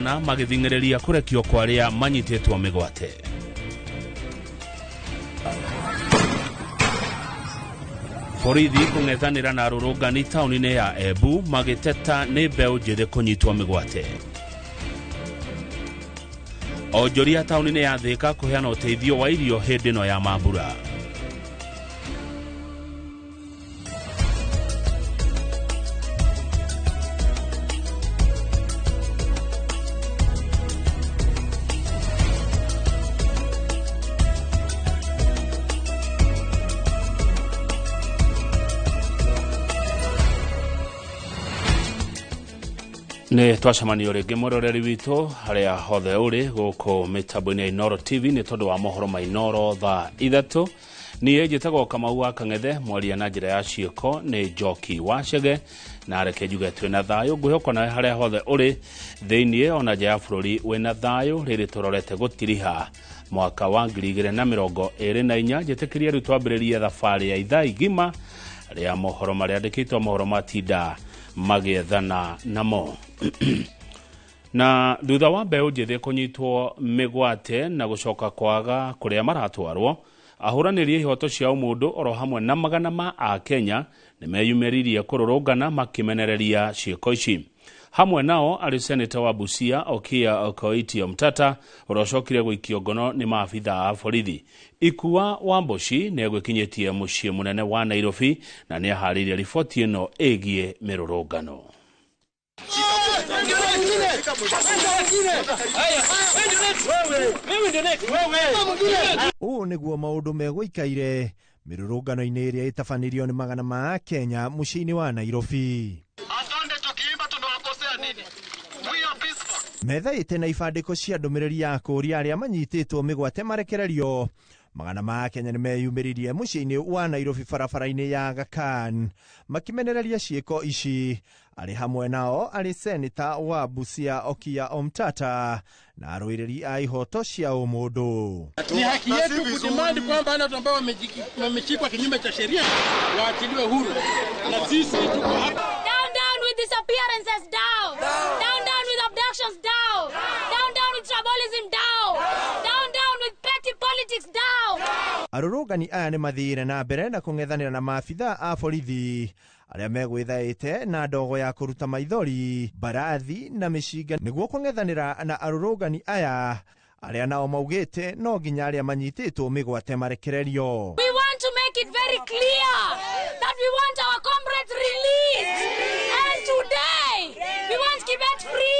na magithingereria kurekio kwa aria manyitetwo migwate. Borithi kung'ethanira na arũrũngani taũni-inĩ ya Embu magiteta nĩ mbeũ njĩthĩ kũnyitwo migwate. Onjoria taũni-inĩ ya Thika kũheana ũteithio wa irio hĩndĩ ĩno ya mambura. Nĩ twacemania rĩngĩ mũroreri witũ harĩa hothe ũrĩ gũkũ mĩtambo-inĩ ya Inooro TV nĩ tondũ wa mohoro ma Inooro thaa 3. Niĩ njĩtagwo Kamau wa Kang'ethe, mwaria na njĩra ya ciĩko nĩ Njoki wa Chege, na reke njuge twĩna thayũ ngwĩhoka nawe harĩa hothe ũrĩ thĩinĩ ona nja ya bũrũri wĩna thayũ. Rĩrĩ tũrorete gũtiriha mwaka wa 2024. Njĩtĩkĩria rĩu twambĩrĩrie thabarĩ ya ithaa igima rĩa mohoro marĩa andĩkĩtwo mohoro matinda magĩethana namo. Na thutha wa mbeũ njĩthĩ kũnyitwo migwate na gũcoka kwaga kũrĩa maratwarwo, ahũranĩri ihoto cia ũmũndũ oro hamwe na magana ma a Kenya nĩmeyumĩririe kũrũrũngana makimenereria ciĩko ici. Hamwe nao arĩ seneta wa Busia Okiya Omtata ũrocokire gũikio ngono nĩ maabitha a borithi. Ikua Wambuchi nĩegwĩkinyĩtie mũciĩ mũnene wa Nairobi na nĩaharĩirie riboti ĩno ĩgiĩ mĩrũrũngano. Ũũ nĩguo maũndũ megũikaire mĩrũrũngano-inĩ ĩrĩa ĩtabanirio nĩ magana ma Kenya mũciĩ-inĩ wa Nairobi. Methaĩte na ibandĩko cia ndũmĩrĩri ya kũũria arĩa manyitĩtwo mĩgwate marekererio. Magana ma Kenya nĩmeyumĩririe mũciĩ-inĩ wa Nairobi barabara-inĩ ya Aga Khan makimenereria ciĩko ici. Arĩ hamwe nao arĩ seneta wa Busia Okiya Omtata na arũĩrĩri a ihoto cia ũmũndũ. Ni haki yetu kudemand kwamba wale ambao wameshikwa kinyume cha sheria waachiliwe huru. Na sisi tuko hapa. Down with disappearances, down. Down with abductions, down. Down with tribalism, down with petty politics, down. Arũrũngani aya nĩmathire na mbere na kũng'ethanĩra na maabitha a borithi arĩa megwĩthaĩte na ndogo ya kũruta maithori, barathi na mĩcinga nĩguo kũng'ethanĩra na arũrũngani aya arĩa nao maugĩte no nginya arĩa manyitĩtwo mĩgwate marekererio. We want to make it very clear that we want our comrades released, and today we want Kibet free.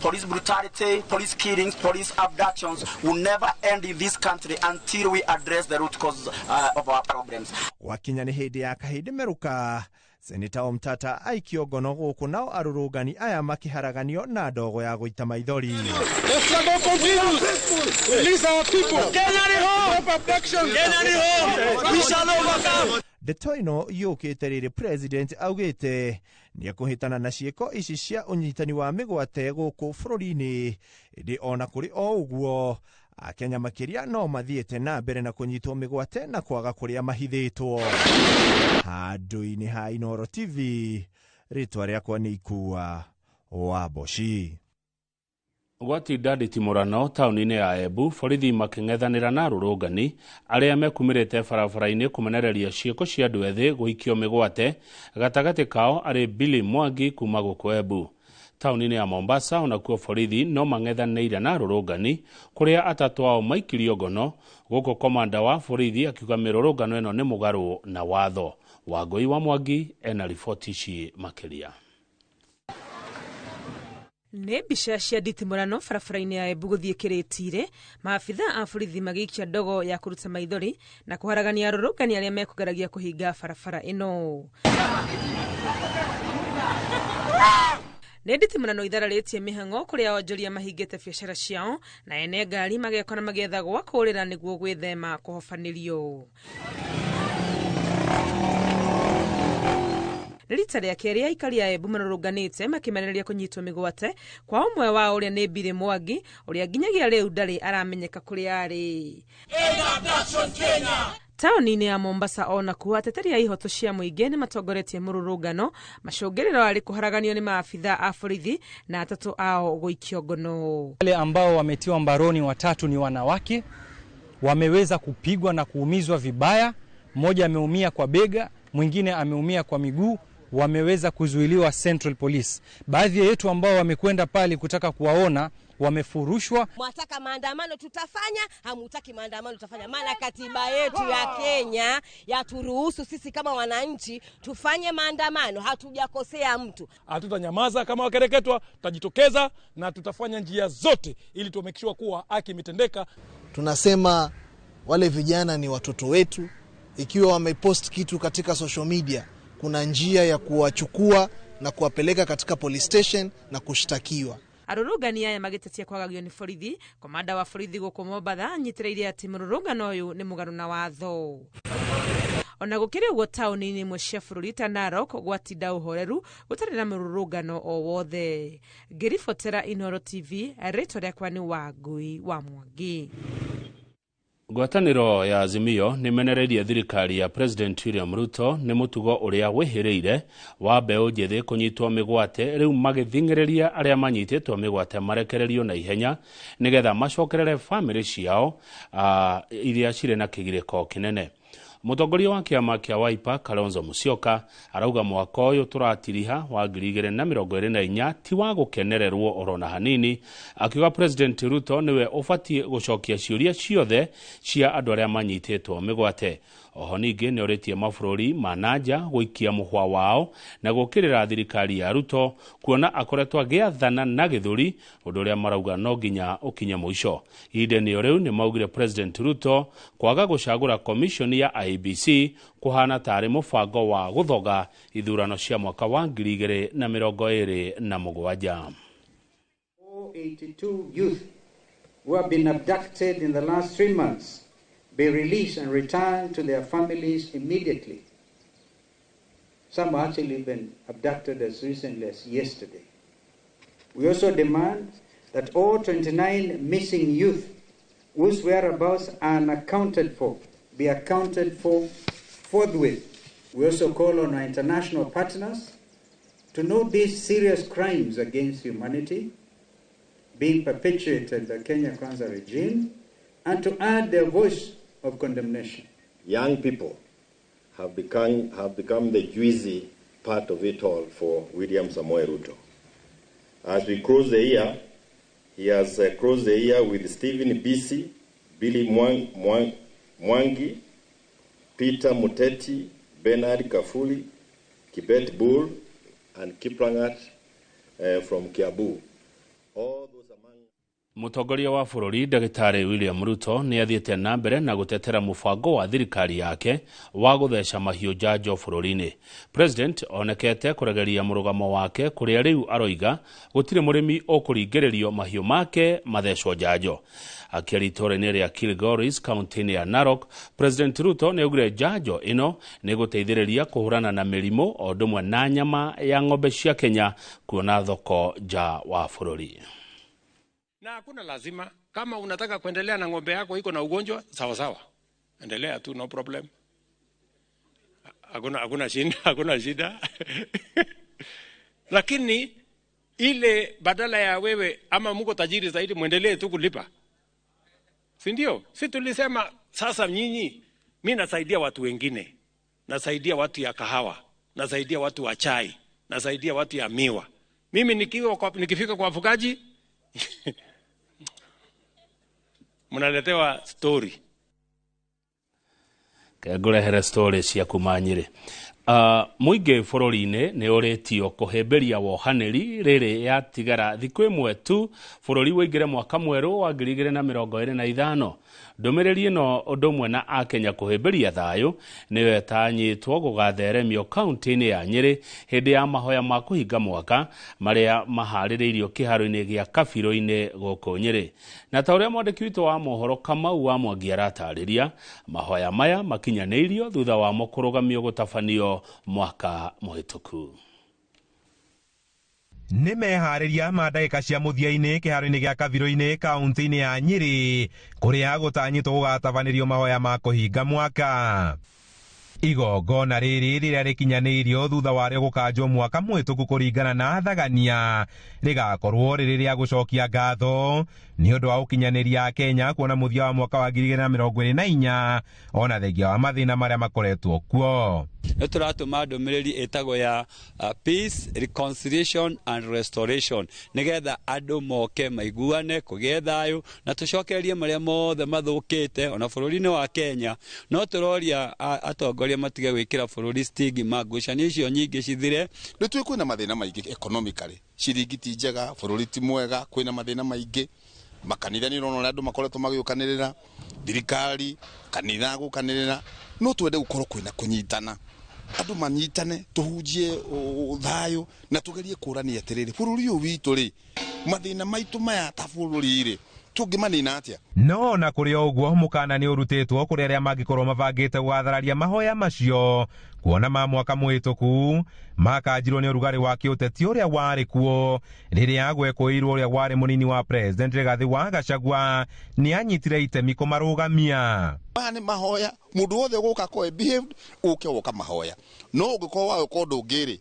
Police brutality, police killings, police abductions will never end in this country until we address the root cause of our problems. Wakinya nĩ hĩndĩ ya kahĩndĩ meruka, Seneta Omtata aikio ngono gũkũ nao arũrũngani aya makĩharaganio na ndogo ya gũita maithori. Let's go continue. Release our people. Kenya ni home. Abduction. Kenya ni home. We shall overcome. Ndeto ĩno yũkĩte rĩrĩ president augĩte nĩekũhĩtana na ciĩko ici cia ũnyitani wa mĩgwate gũkũ bũrũri-inĩ. Ĩndĩ ona kũrĩ o ũguo Akenya makĩria no mathiĩte na mbere na kũnyitwo mĩgwate na kwaga kũrĩa mahithĩtwo. Handũ-inĩ ha Inooro TV, rĩtwa rĩakwa nĩ Ikua Wambuchi. Gwatinda nditimũrano taũni-inĩ ya Embu, borithi makĩng'ethanĩra na arũrũngani arĩa mekumĩrĩte barabara-inĩ kũmenereria ciĩko cia andũ ethĩ gũikio mĩgwate, gatagatĩ kao arĩ Billy Mwangi kuma gũkũ Embu. Taũni-inĩ ya Mombasa onakuo borithi no mang'ethanĩire na arũrũngani kũrĩa atatũ ao maikirio ngono, gũkũ komanda wa borithi akiuga mĩrũrũngano ĩno nĩ mũgarũ na watho. Wangui wa Mwangi ena riboti ici makĩria. Nĩ mbica cia nditimũrano barabara-inĩ ya Embu gũthiĩ Kĩrĩtire, maabitha a borithi magĩikia ndogo ya kũruta maithori na kũharagania arũrũngani arĩa mekũgeragia kũhinga barabara ĩno. Nĩ nditimũrano ithararĩtie mĩhang'o kũrĩa onjoria mahingĩte biacara ciao na ene ngari magĩkona magĩetha gwa kũũrĩra nĩguo gwĩthema kũhobanĩrio. Rita rĩa kerĩ aikari a Embu marũrũnganĩte makĩmenereria kũnyitwo mĩgwate kwa ũmwe wa ũrĩa nĩ Billy Mwangi ũrĩa nginyagia rĩu ndarĩ aramenyeka kũrĩa arĩ. Taoni-inĩ ya Mombasa ona kuo ateteri a ihoto cia mũingĩ nĩ matongoretie mũrũrũngano macũngĩrĩro arĩ kũharaganio nĩ maafitha a borithi na atatũ ao gũikio ngono. Wale ambao wametiwa mbaroni 3 ni wanawake, wameweza kupigwa na kuumizwa vibaya. Mmoja ameumia kwa bega, mwingine ameumia kwa miguu, wameweza kuzuiliwa Central Police. Baadhi yetu ambao wamekwenda pale kutaka kuwaona wamefurushwa. Mwataka maandamano tutafanya, hamutaki maandamano tutafanya. Maana katiba yetu ya Kenya yaturuhusu sisi kama wananchi tufanye maandamano, hatujakosea mtu. Hatutanyamaza kama wakereketwa, tutajitokeza na tutafanya njia zote ili tumekishwa kuwa haki imetendeka. Tunasema wale vijana ni watoto wetu. Ikiwa wamepost kitu katika social media, kuna njia ya kuwachukua na kuwapeleka katika police station na kushtakiwa. Arũrũngani aya magĩtetia kwagagio nĩ borithi. Komanda wa borithi gũkũ Mombatha nyitĩrĩire atĩ mũrũrũngano ũyũ nĩ mũgarũ na watho. Ona gũkĩrĩ ũguo taũni-inĩ imwe cia bũrũri ta Narok gwatinda ũhoreru gũtarĩ na mũrũrũngano o wothe. Ngĩribotera Inooro TV, rĩtwa rĩakwa nĩ Wangui wa Mwangi. Ngwatanĩro ya Azimio nĩ menereirie thirikari ya President William Ruto nĩ mũtugo ũrĩa wĩhĩrĩire wa mbeũ njĩthĩ kũnyitwo mĩgwate, rĩu magĩthingĩrĩria arĩa manyitĩtwo mĩgwate marekererio na ihenya nĩgetha macokerere famĩlĩ ciao iria cirĩ na kĩgirĩko kĩnene. Mũtongoria wa kĩama kĩa Wiper Kalonzo Musyoka arauga mwaka ũyũ tũratiriha wa 2024 ti wa gũkenererwo orona hanini, akiuga President Ruto niwe ũbatiĩ gũcokia ciũria ciothe cia andũ arĩa manyitĩtwo mĩgwate. Oho ningĩ nĩ orĩtie mabũrũri ma nanja gũikia mũhwa wao na gũkĩrĩra thirikari ya Ruto kuona akoretwo agĩathana na gĩthũri, ũndũ ũrĩa marauga no nginya ũkinye mũico. Ihinda-inĩ rĩu nĩ maugire President Ruto kwaga gũcagũra commission ya IEBC kuhana tarĩ mũbango wa gũthoga ithurano cia mwaka wa 2027. 482 youth who have been abducted in the last 3 months be released and returned to their families immediately. Some have actually been abducted as recently as yesterday. We also demand that all 29 missing youth whose whereabouts are unaccounted for be accounted for forthwith. We also call on our international partners to note these serious crimes against humanity being perpetuated by the Kenya Kwanza regime and to add their voice of condemnation. Young people have become the juicy part of it all for William Samoei Ruto. As we close the year, he has closed the year with Stephen Bisi, Billy Mwangi, Peter Muteti, Bernard Kafuli, Kibet Bull, and Kiplangat from Kiambu. All those among Mũtongoria wa bũrũri Ndagĩtarĩ William Ruto nĩ athiĩte na mbere na gũtetera mũbango wa thirikari yake wa gũtheca mahiũ njanjo bũrũri-inĩ. President onekete kũregeria mũrũgamo wake kũrĩa rĩu aroiga gũtirĩ mũrĩmi ũkũringĩrĩrio mahiũ make mathecwo njanjo. Akiaria itũũra-inĩ rĩa Kilgoris, kaunti-inĩ ya Narok, President Ruto nĩ augire njanjo ĩno nĩ gũteithĩrĩria kũhũrana na mĩrimũ o ũndũ ũmwe na nyama ya ng'ombe cia Kenya kuona thoko nja wa bũrũri. Na hakuna lazima, kama unataka kuendelea na ng'ombe yako iko na ugonjwa, sawa sawa, endelea tu, no problem. Hakuna shida. Lakini ile badala ya wewe ama mko tajiri zaidi muendelee tu kulipa. Si ndio? Si tulisema sasa nyinyi, mimi nasaidia watu wengine. Nasaidia watu ya kahawa, nasaidia watu wa chai, nasaidia watu ya miwa. Mimi nikifika kwa wafugaji mnaletewa story. Kagũrehere story cia kuma Nyĩrĩ. Mũingĩ bũrũri-inĩ nĩ ũrĩtio kũhĩmbĩria wohanĩri rĩrĩ ya tigara thikũ ĩmwe tu bũrũri wĩingĩre mwaka mwerũ wa 2025. Ndũmĩrĩri ĩno ũndũ ũmwe na Akenya kũhĩmbĩria thayũ nĩyo ĩtanyĩtwo gũgatheremio kaunti-inĩ ya Nyĩrĩ hĩndĩ ya mahoya ma kũhinga mwaka marĩa maharĩrĩirio kĩharo-inĩ gĩa Kabirũ-inĩ gũkũ Nyĩrĩ. Na ta ũrĩa mwandĩki witũ wa mohoro Kamau wa Mwangi aratarĩria, mahoya maya makinyanĩirio thutha wamo kũrũgamio gũtabanio mwaka mũhĩtũku. nĩ meharĩria ma ndagĩka cia mũthia-inĩ kĩharo-inĩ gĩa Kabiro-inĩ kaunti-inĩ ya Nyeri kũrĩa gũtanyĩtwo gũgatabanĩrio mahoya ma kũhinga mwaka. Igongona rĩrĩ rĩrĩa rĩkinyanĩirio thutha warĩo gũkanjwo mwaka mũhĩtũku kũringana na athagania rĩgakorwo rĩrĩ rĩa gũcokia ngatho nĩ ũndũ wa ũkinyanĩria Kenya kuona mũthia wa mwaka wa 2024 ona thengia wa mathĩna marĩa makoretwo kuo. Nĩ tũratũma ndũmĩrĩri ĩtagwo ya peace, reconciliation and restoration nĩgetha andũ moke maiguane kũgĩe thayũ na tũcokererie marĩa mothe mathũkĩte ona bũrũri-inĩ wa Kenya. No tũroria atongoria matige gwĩkĩra bũrũri stigma ngucanio icio nyingĩ cithire. Nĩ tũĩ kwĩna mathĩna maingĩ economically, ciringi ti njega, bũrũri ti mwega, kwĩna mathĩna maingĩ. Makanitha nĩ ũrona andũ makoretwo magĩũkanĩrĩra, thirikari kanitha gũkanĩrĩra, no twende gũkorwo kwĩna kũnyitana. Andũ manyitane tuhunjie thayũ na tugerie kũrania atĩrĩrĩ bũrũri ũyũ witũ rĩ mathĩna maitũ maya ta bũrũri rĩ tũngĩmanina atĩa. No na kũrĩ ũguo mũkana nĩ ũrutĩtwo kũrĩ arĩa mangĩkorwo mabangĩte gũgathararia mahoya macio kuona ma mwaka mũhĩtũku makanjirwo nĩ ũrugarĩ wa kĩũteti ũrĩa warĩ kuo rĩrĩa gwekũĩirwo ũrĩa warĩ mũnini wa president Rigathi wa Gachagua nĩ anyitire itemi kũmarũgamia. Nĩ mahoya mũndũ wothe gũka ko behaved ũke woka mahoya no ũngĩkorwo wayo kondo ngĩrĩ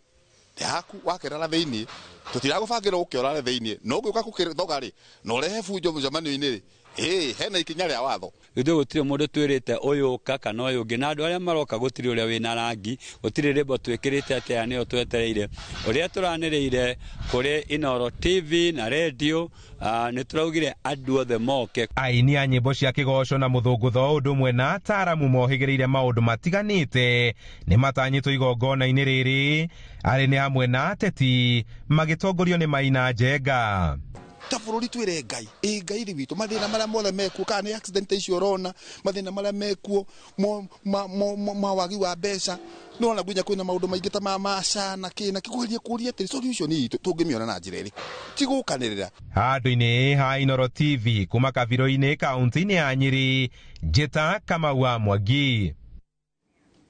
yaku wakerara thĩinĩ tũtiragũbangĩra ũkĩorare thĩinĩ no ũngĩũka gũkĩthoga rĩ no rehe bunjo mũcemanio-inĩ rĩ hena ikinya rĩa watho. Ithuĩ gũtirĩ mũndũ twĩrĩte ũyũ ũka kana ũyũ ũngĩ na andũ arĩa maroka gũtirĩ ũrĩa wĩna rangi gũtirĩ rĩmbo twĩkĩrĩte atĩ aya nĩo twetereire. Ũrĩa tũranĩrĩire kũrĩ Inoro TV na radio nĩ tũraugire andũ othe moke. Aini a nyĩmbo cia kĩgoco na mũthũngũtho ũndũ ũmwe na ataaramu mohĩgĩrĩire maũndũ matiganĩte nĩ matanyĩtwo igongona-inĩ rĩrĩ arĩ nĩ hamwe na ateti magĩtongorio nĩ Maina Njenga. Ta bũrũri twĩre Ngai rĩ witũ mathĩna marĩa mothe mekuo kana nĩ accident icio ũrona mathĩna marĩa mekuo mawagi wa mbeca no na nginya kwĩna maũndũ maingĩ ta maca na kĩna kĩkũgeria kũria atĩ solution itũ tũngĩmĩona na njĩra ĩrĩ ti gũkanĩrĩra. Handũ-inĩ ha Inoro TV kuma Kabiro-inĩ kaunti-inĩ ya Nyeri Njĩta Kamau wa Mwangi.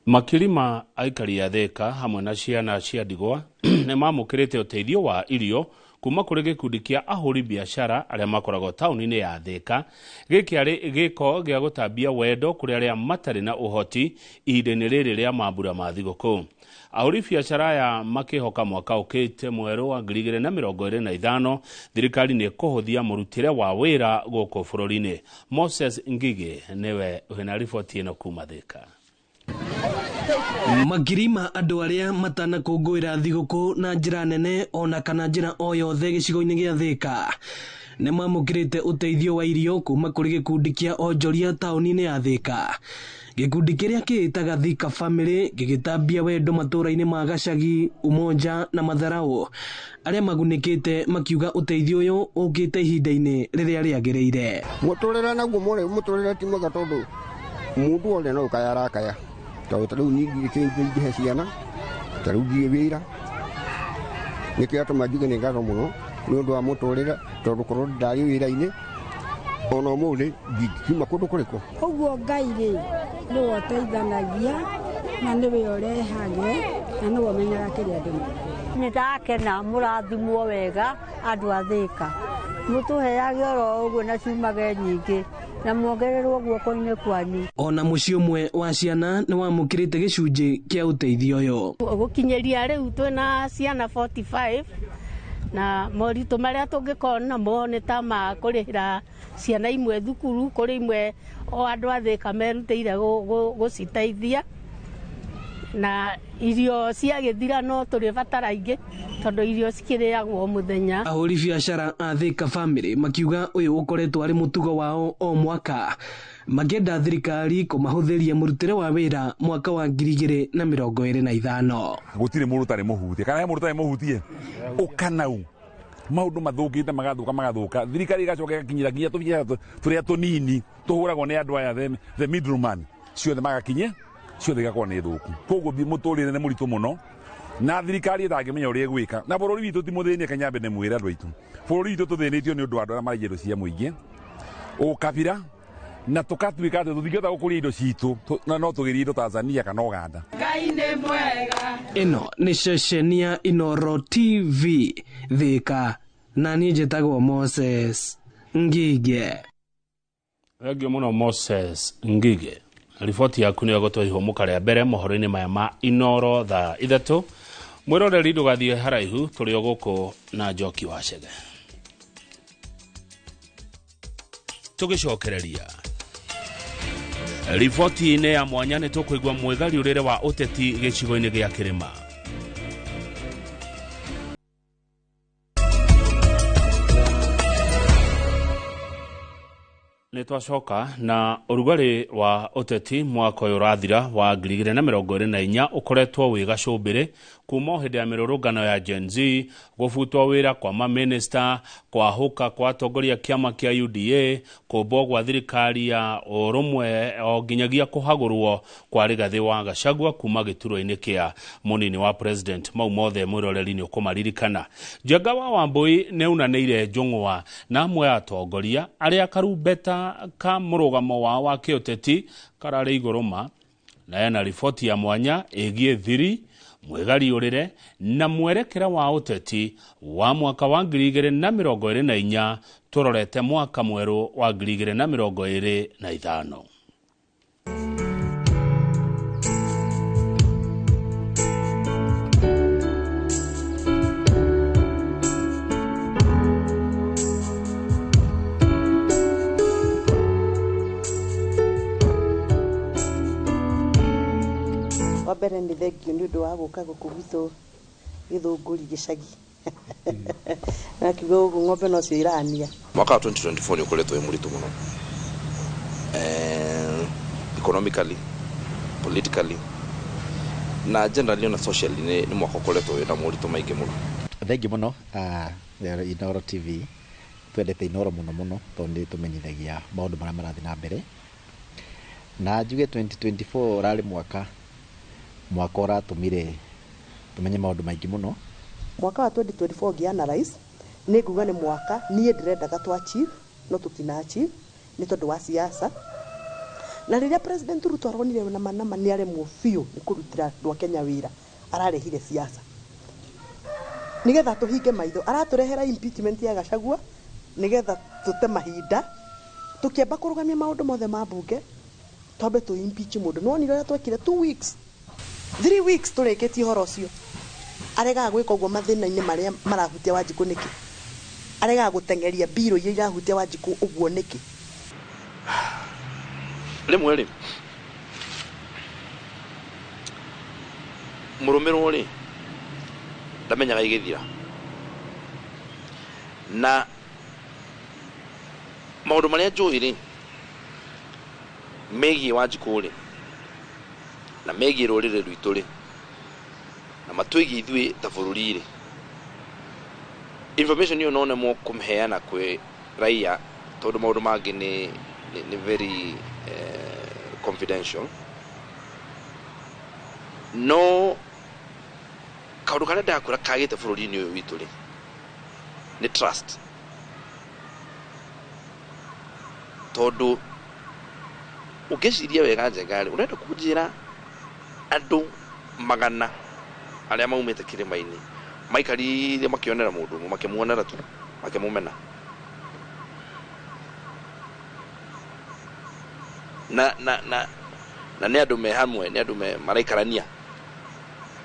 Makirima aikari a Thika hamwe na ciana cia ndigwa nĩ mamũkĩrĩte ũteithio wa irio kuma kũrĩ gĩkundi kĩa ahũri biacara arĩa makoragwo taũni-inĩ ya Thika. Gĩkĩ arĩ gĩko gĩa gũtambia wendo kũrĩ arĩa matarĩ na ũhoti ihinda-inĩ rĩrĩ rĩa mambura ma thigũkũ. Ahũri biacara aya makĩhoka mwaka ũkĩte mwerũ wa 2025 thirikari nĩ kũhũthia mũrutĩre wa wĩra gũkũ bũrũri-inĩ. Moses Ngigi nĩwe wĩna riboti ĩno kuma Thika. Makirima andũ arĩa matanakũngũĩra thigũkũ na njĩra nene ona kana njĩra o yothe gĩcigo-inĩ gĩa Thika nĩ mamũkĩrĩte ũteithio wa irio kuma kũrĩ gĩkundi kĩa onjoria taũni-inĩ ya Thika. Gĩkundi kĩrĩa kĩĩtaga Thika Family gĩgĩtambia wendo matũũra-inĩ ma Gacagi, Umoja na Matharau arĩa magunĩkĩte makiuga ũteithio ũyũ ũkĩte ihinda-inĩ rĩrĩa rĩagĩrĩire. Mũtũrĩre naguo mũtũrĩre ti mwega tondũ mũndũ wothe no kayarakaya tondũ tarĩu nyingĩ ciana tarĩu ngiĩ wĩra nĩkĩo atũma njuge nĩ ngatho mũno nĩ ũndũ wa mũtũrĩre tondũ korwo ndarĩ wĩra-inĩ ona ũmũthĩ ndingĩkiuma kũndũ kũrĩkũ. Ũguo Ngai rĩ nĩwe ũteithanagia na nĩwe ũrehage na nĩwe ũmenyaga kĩrĩa andũ nĩ ndakena mũrathimwo wega andũ a Thika mũtũheage oro ũguo na ciumage nyingĩ na muongererwo guoko-inĩ kwanyu. Ona mũciĩ ũmwe wa ciana nĩ wamũkĩrĩte gĩcunjĩ kĩa ũteithio ũyũ. Gũkinyĩria rĩu twĩna ciana 45 na moritũ marĩa tũngĩkorwo namo nĩ ta ma kũrĩhĩra ciana imwe thukuru kũrĩ imwe o andũ a Thika merutĩire gũciteithia na irio ciagĩthira no tũrĩbatara ingĩ tondũ irio cikĩrĩagwo o mũthenya. Ahũri biacara a Thika Family makiuga ũyũ ũkoretwo arĩ mũtugo wao o mwaka makĩenda thirikari kũmahũthĩria mũrutĩre wa wĩra mwaka wa 2025. Gũtirĩ mũndũ tarĩ mũhutie kana mũndũ tarĩ mũhutie ũkanau maũndũ mathũkĩte magathũka thirikari igacoka igakinyĩra nginya tũrĩa tũnini tũhũragwo nĩ andũ aya the middleman ciothe magakinyia ciothe igakorwo nĩ thũku. Koguo mũtũrĩre nĩ mũritũ mũno na thirikari ĩtangĩmenya ũrĩa ĩgwĩka na bũrũri witũ ti mũthĩnie Kanyambe nĩ mwĩra andũ aitũ. Bũrũri witũ tũthĩnĩtio nĩ ũndũ wa andũ arĩa marĩ njĩra cia mũingĩ ũkabira na tukatuika ati tuthingata gukuria indo citu na no tugirie indo Tanzania kana Uganda. Ngai nĩ mwega. Ino nĩ ceceni ya Inoro TV Thika, na niĩ njĩtagwo Moses Ngige. Thengio muno Moses Ngige. Riboti yaku nĩ gũtũiho mũkarĩa mbere mohoro-inĩ maya ma Inoro thaa 3. Mwĩroreri ndũgathiĩ haraihu, tũrĩ o gũkũ na Njoki wa Chege. Tũgĩcokereria riboti-inĩ ya mwanya nĩ tũkũigua mwĩgari ũrĩre wa ũteti gĩcigo-inĩ gĩa Kĩrĩma. Nitwacoka na urugari wa ũteti mwaka ũyũ ũrathira wa 2024 ũkoretwo wĩ gacũmbĩrĩ kuma hĩndĩ ya mĩrũrũngano ya Gen Z, gũbutwo wĩra kwa maminista, kwahuka kwa atongoria kĩama kĩa UDA, kũmbwo gwa thirikari ya ũrũmwe o nginyagia kũhagũrwo kwa Rigathĩ wa Gachagua kuma gĩturwa-inĩ kĩa mũnini wa president. Mau mothe mwĩroreri nĩ ũkũmaririkana. Njenga wa Wambui nĩaunanĩire njũng'wa na amwe atongoria arĩa karumbeta ka mũrũgamo wao wa kĩũteti kararĩ igũrũ ma, na ena riboti ya mwanya ĩgiĩ thiri, mwĩgari ũrĩre na mwerekera wa ũteti wa mwaka wa 2024 tũrorete mwaka mwerũ wa 2025. Wabere nĩ thengio nĩ ũndũ wa gũka gũkũ gwitũ Gĩthũngũri gĩcagi. Na kiugo gũkũ ng'ombe no cio irania. Mwaka wa 2024 nĩ ũkoretwo wĩ mũritũ mũno. Economically, politically, na generally na socially nĩ mwaka ũkoretwo wĩ na moritũ maingĩ mũno. Thengi mũno Inoro TV. Twendete Inoro mũno tondũ tũmenyithagia maũndũ marĩa marathiĩ na mbere. Na njuge 2024 ũrarĩ mwaka ũratũmire tumenye maũndũ maingĩ mũno. Mwaka wa 2024 ngĩanalyze nĩ nguga nĩ mwaka niĩ ndĩrendaga twa achieve no tũtina achieve nĩ tondũ wa siasa. Na rĩrĩa president Ruto aronire na manama nĩ aremwo biũ nĩ kũrutĩra andũ a Kenya wĩra, ararehire siasa nigetha tũhinge maitho. Aratũrehera impeachment ya Gachagua nigetha tũte mahinda tũkĩamba kũrũgamia maũndũ mothe ma mbunge twambe tũ impeach mũndũ. No nĩ rĩrĩa twekire 2 weeks 3 weeks tũrĩkĩtie ũhoro ũcio. Aregaga gwĩka ũguo mathĩna-inĩ marĩa marahutia Wanjikũ nĩkĩ? Aregaga gũtengeria mbiro iria irahutia Wanjikũ ũguo nĩkĩ? Rĩmwe rĩ mũrũmĩrĩrwo rĩ ndamenyaga igĩthira, na maũndũ marĩa njũĩ rĩ megiĩ Wanjikũ rĩ na megiĩ rũrĩrĩ rwitũ rĩ na matwĩgiĩ ithuĩ ta bũrũri rĩ, information ĩyo no nemwo kũmĩheana kwĩ raia tondũ maũndũ mangĩ nĩ very confidential. No kaũndũ karĩa ndakũra kagĩte bũrũri-inĩ ũyũ witũ rĩ nĩ trust, tondũ ũngĩciria wega Njenga rĩ ũrenda kũnjĩra andũ magana arĩa maumĩte kĩrĩma-inĩ maikarire makĩonera mũndũ ũmwe makĩmuonera tu makĩmũmena na nĩ andũ me hamwe, nĩ andũ maraikarania,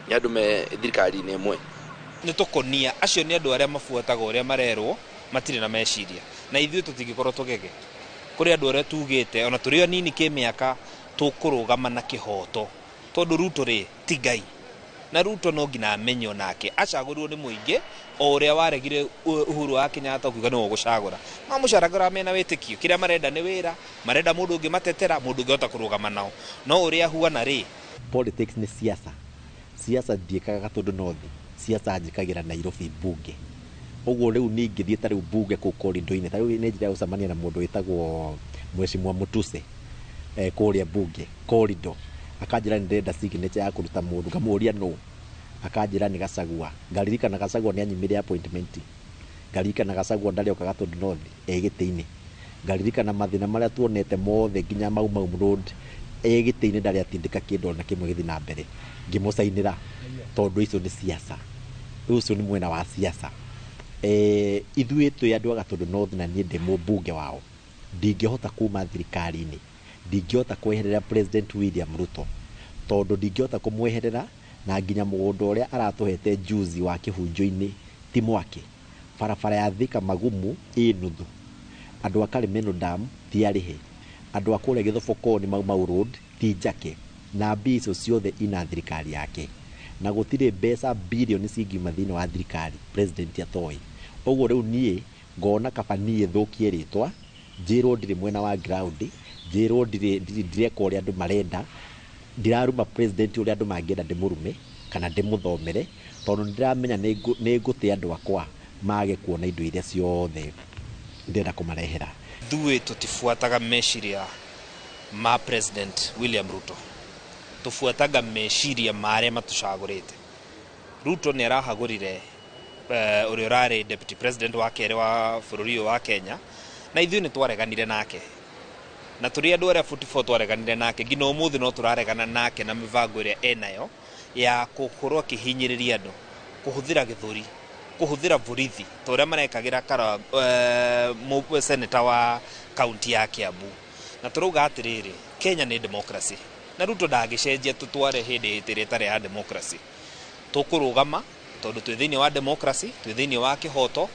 nĩ andũ me thirikari-inĩ ĩmwe. Nĩ tũkonia acio nĩ andũ arĩa mabuataga ũrĩa marerwo matirĩ na meciria, na ithuĩ tũtingĩkorwo tũgege kũrĩ andũ arĩa tugĩte ona tũrĩ anini kĩmĩaka tũkũrũgama na kĩhoto, tondũ Ruto rĩ ti Ngai, na Ruto no nginya amenyo nake acagũrirwo nĩ mũingĩ o ũrĩa waregire Uhuru wa Kenyatta kuga nĩwe gũcagũra. Mamũcaragũra mena wĩtĩkio, kĩrĩa marenda nĩ wĩra, marenda mũndũ ũngĩ matetera, mũndũ ũngĩ ota kũrũgama nao. No ũrĩa huana rĩ politics nĩ siasa ndiĩkaga tondũ nothi, siasa njĩkagĩra Nairobi bunge. Ũguo rĩu ningĩ thiĩ tarĩu bunge kũu korido-inĩ, tarĩu nĩ njĩra ya gũcemania na mũndũ wĩtagwo Mheshimiwa Mutuse kũrĩa bunge korido, akanjĩra nĩ ndĩrenda signature ya kũruta mũndũ, ngamũria no, akanjĩra nĩ Gachagua. Ngaririkana Gachagua nĩ anyimire appointment, ngaririkana Gachagua ndarĩ okaga tondũ nothi gĩtĩ-inĩ, ngaririkana mathina maria tuonete mothe nginya Mau Road gĩtĩ-inĩ ndarĩ atindĩka kĩndũ na kĩmwe gĩthi na mbere ngĩmũcainĩra tondũ icio nĩ siasa ucio nĩ mwena wa siasa ithuĩ twĩ andũ a Gatũndũ North na niĩ ndĩ mũmbunge wao ndingĩhota kuma thirikari-inĩ ndingĩhota kweherera President William Ruto tondũ ndingĩhota kũmweherera na nginya mũgũnda ũrĩa aratũhete juzi wa kĩhunjũ-inĩ ti mwake barabara ya Thika Magumu nuthu andũ a Karimeno Dam ti arĩhe andũ a kũrĩa Gĩthobokoni Mau Road ti njake na mbico ciothe ina thirikari yake na gũtirĩ mbeca bilioni cingĩuma thĩinĩ wa thirikari president atoĩ ũguo rĩu niĩ ngona kaba niĩ thũkie rĩtwa njĩrwo ndirĩ mwena wa ground njĩrwo ndireka ũrĩa andũ marenda ndiraruma president ũrĩa andũ mangĩenda ndĩmũrume kana ndĩmũthomere tondũ ndiramenya nĩ ngũte andũ akwa mage kuona indo iria ciothe ndĩrenda kũmarehera Ithuĩ tũtibuataga meciria ma President William Ruto tubuataga meciria marĩa matũcagũrĩte Ruto nĩ arahagũrire ũrĩa ũrarĩ deputy president wa kerĩ wa bũrũri ũyũ wa Kenya na ithuĩ nĩ twareganire nake na tũrĩ andũ arĩa 44 twareganire nake nginya ũmũthĩ no tũraregana nake na mĩbango ĩrĩa enayo ya gũkorwo akĩhinyĩrĩria andũ kũhũthĩra gĩthũri kũhũthĩra borithi ta ũrĩa marekagĩra seneta wa kaunti ya Kiambu na tũrauga atĩrĩrĩ Kenya nĩ democracy na Ruto ndangĩcenjia tũtware hĩndĩ ĩrĩa ĩtarĩ ya democracy tũkũrũgama tondũ twĩ thĩinĩ wa democracy twĩ thĩinĩ wa kĩhoto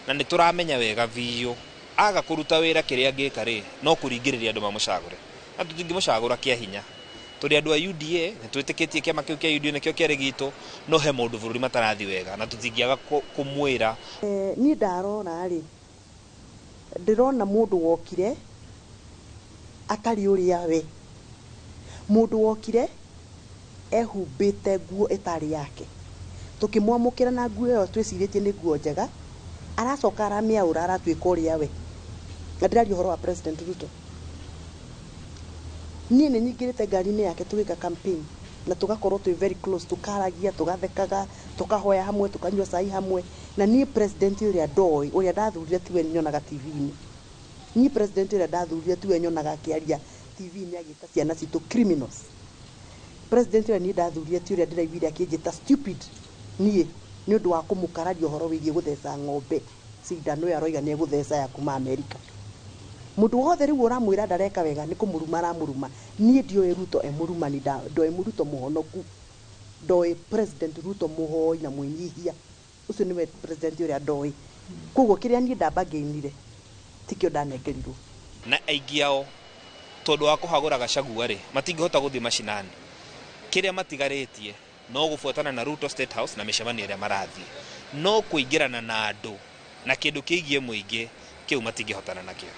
na nĩ tũramenya wega biũ aga kũruta wĩra kĩrĩa angĩka rĩ no kũringĩrĩria andũ mamũcagũre na tũtingĩmũcagũra kĩa hinya tũrĩ andũ a UDA nĩ twĩtĩkĩtie kĩama kĩu kĩa UDA nĩkĩo kĩarĩ gitũ no he mũndũ bũrũri matarathi wega na tũtingĩaga kũmwĩra niĩ ndarora rĩ ndĩrona mũndũ wokire atarĩ ũrĩa we mũndũ wokire ehumbĩte nguo ĩtarĩ yake tũkĩmwamũkĩra na nguo ĩyo twĩcirĩtie nĩ nguo njega aracoka aramĩaũra aratuĩka ũrĩa we na ndĩraria ũhoro wa President Ruto niĩ nĩ nyingĩrĩte ngari-inĩ yake tũgĩka campaign na tũgakorwo twĩ very close tũkaragia tũgathekaga tũkahoya hamwe tũkanyua cai hamwe na niĩ president ũrĩa ndoĩ ũrĩa ndathurire tiwe nyonaga TV-inĩ niĩ president ũrĩa ndathurire tiwe nyonaga akĩaria TV-inĩ agĩta ciana citũ criminals president ũrĩa niĩ ndathurire ti ũrĩa ndĩraiguire akĩnjĩta stupid niĩ nĩ ũndũ wa kũmũkararia ũhoro wĩgiĩ gũtheca ng'ombe cindano ĩyo aroiga nĩ egũtheca ya kuma Amerika mũndũ wothe rĩu ũramwĩra ndareka wega nĩ kũmũruma aramũruma niĩ ndioĩ Ruto emũrumani ndoĩ Ruto mũhonoku ndoĩ President Ruto mũhoi na mwĩnyihia ũcio nĩwe president ũrĩa ndoĩ koguo kĩrĩa niĩ ndambangĩinire tikĩo ndanengerirwo na aingĩ ao tondũ wa kũhagũra Gachagua rĩ matingĩhota gũthiĩ macinani kĩrĩa matigarĩtie no gũbuatana na Ruto State House na mĩcemanio ĩrĩa marathiĩ no kũingĩrana na andũ na kĩndũ kĩigie mũingĩ kĩu matingĩhotana nakĩo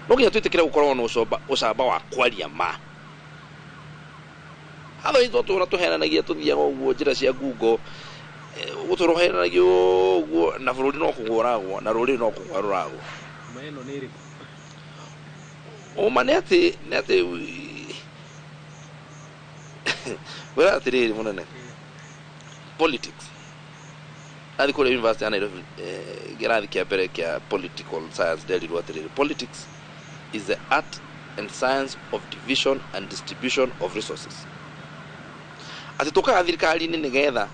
no nginya twĩtĩkĩre gũkorwo na ũcamba wa kwaria ma hatha ithuĩ tũheananagia tũthiaga ũguo njĩra cia ngungo gũtũroheananagia ũguo na bũrũri no kũgũragwo na rũrĩrĩ no kũgarũragwo ũma nĩ atĩ wĩra atĩrĩrĩ mũnene politics athi kũrĩa university ya Nairobi kĩrathi kĩa mbere kĩa political science nderirwo atĩrĩrĩ politics is the art and science of division and distribution of resources atĩ tũkaga thirikari-inĩ nĩgetha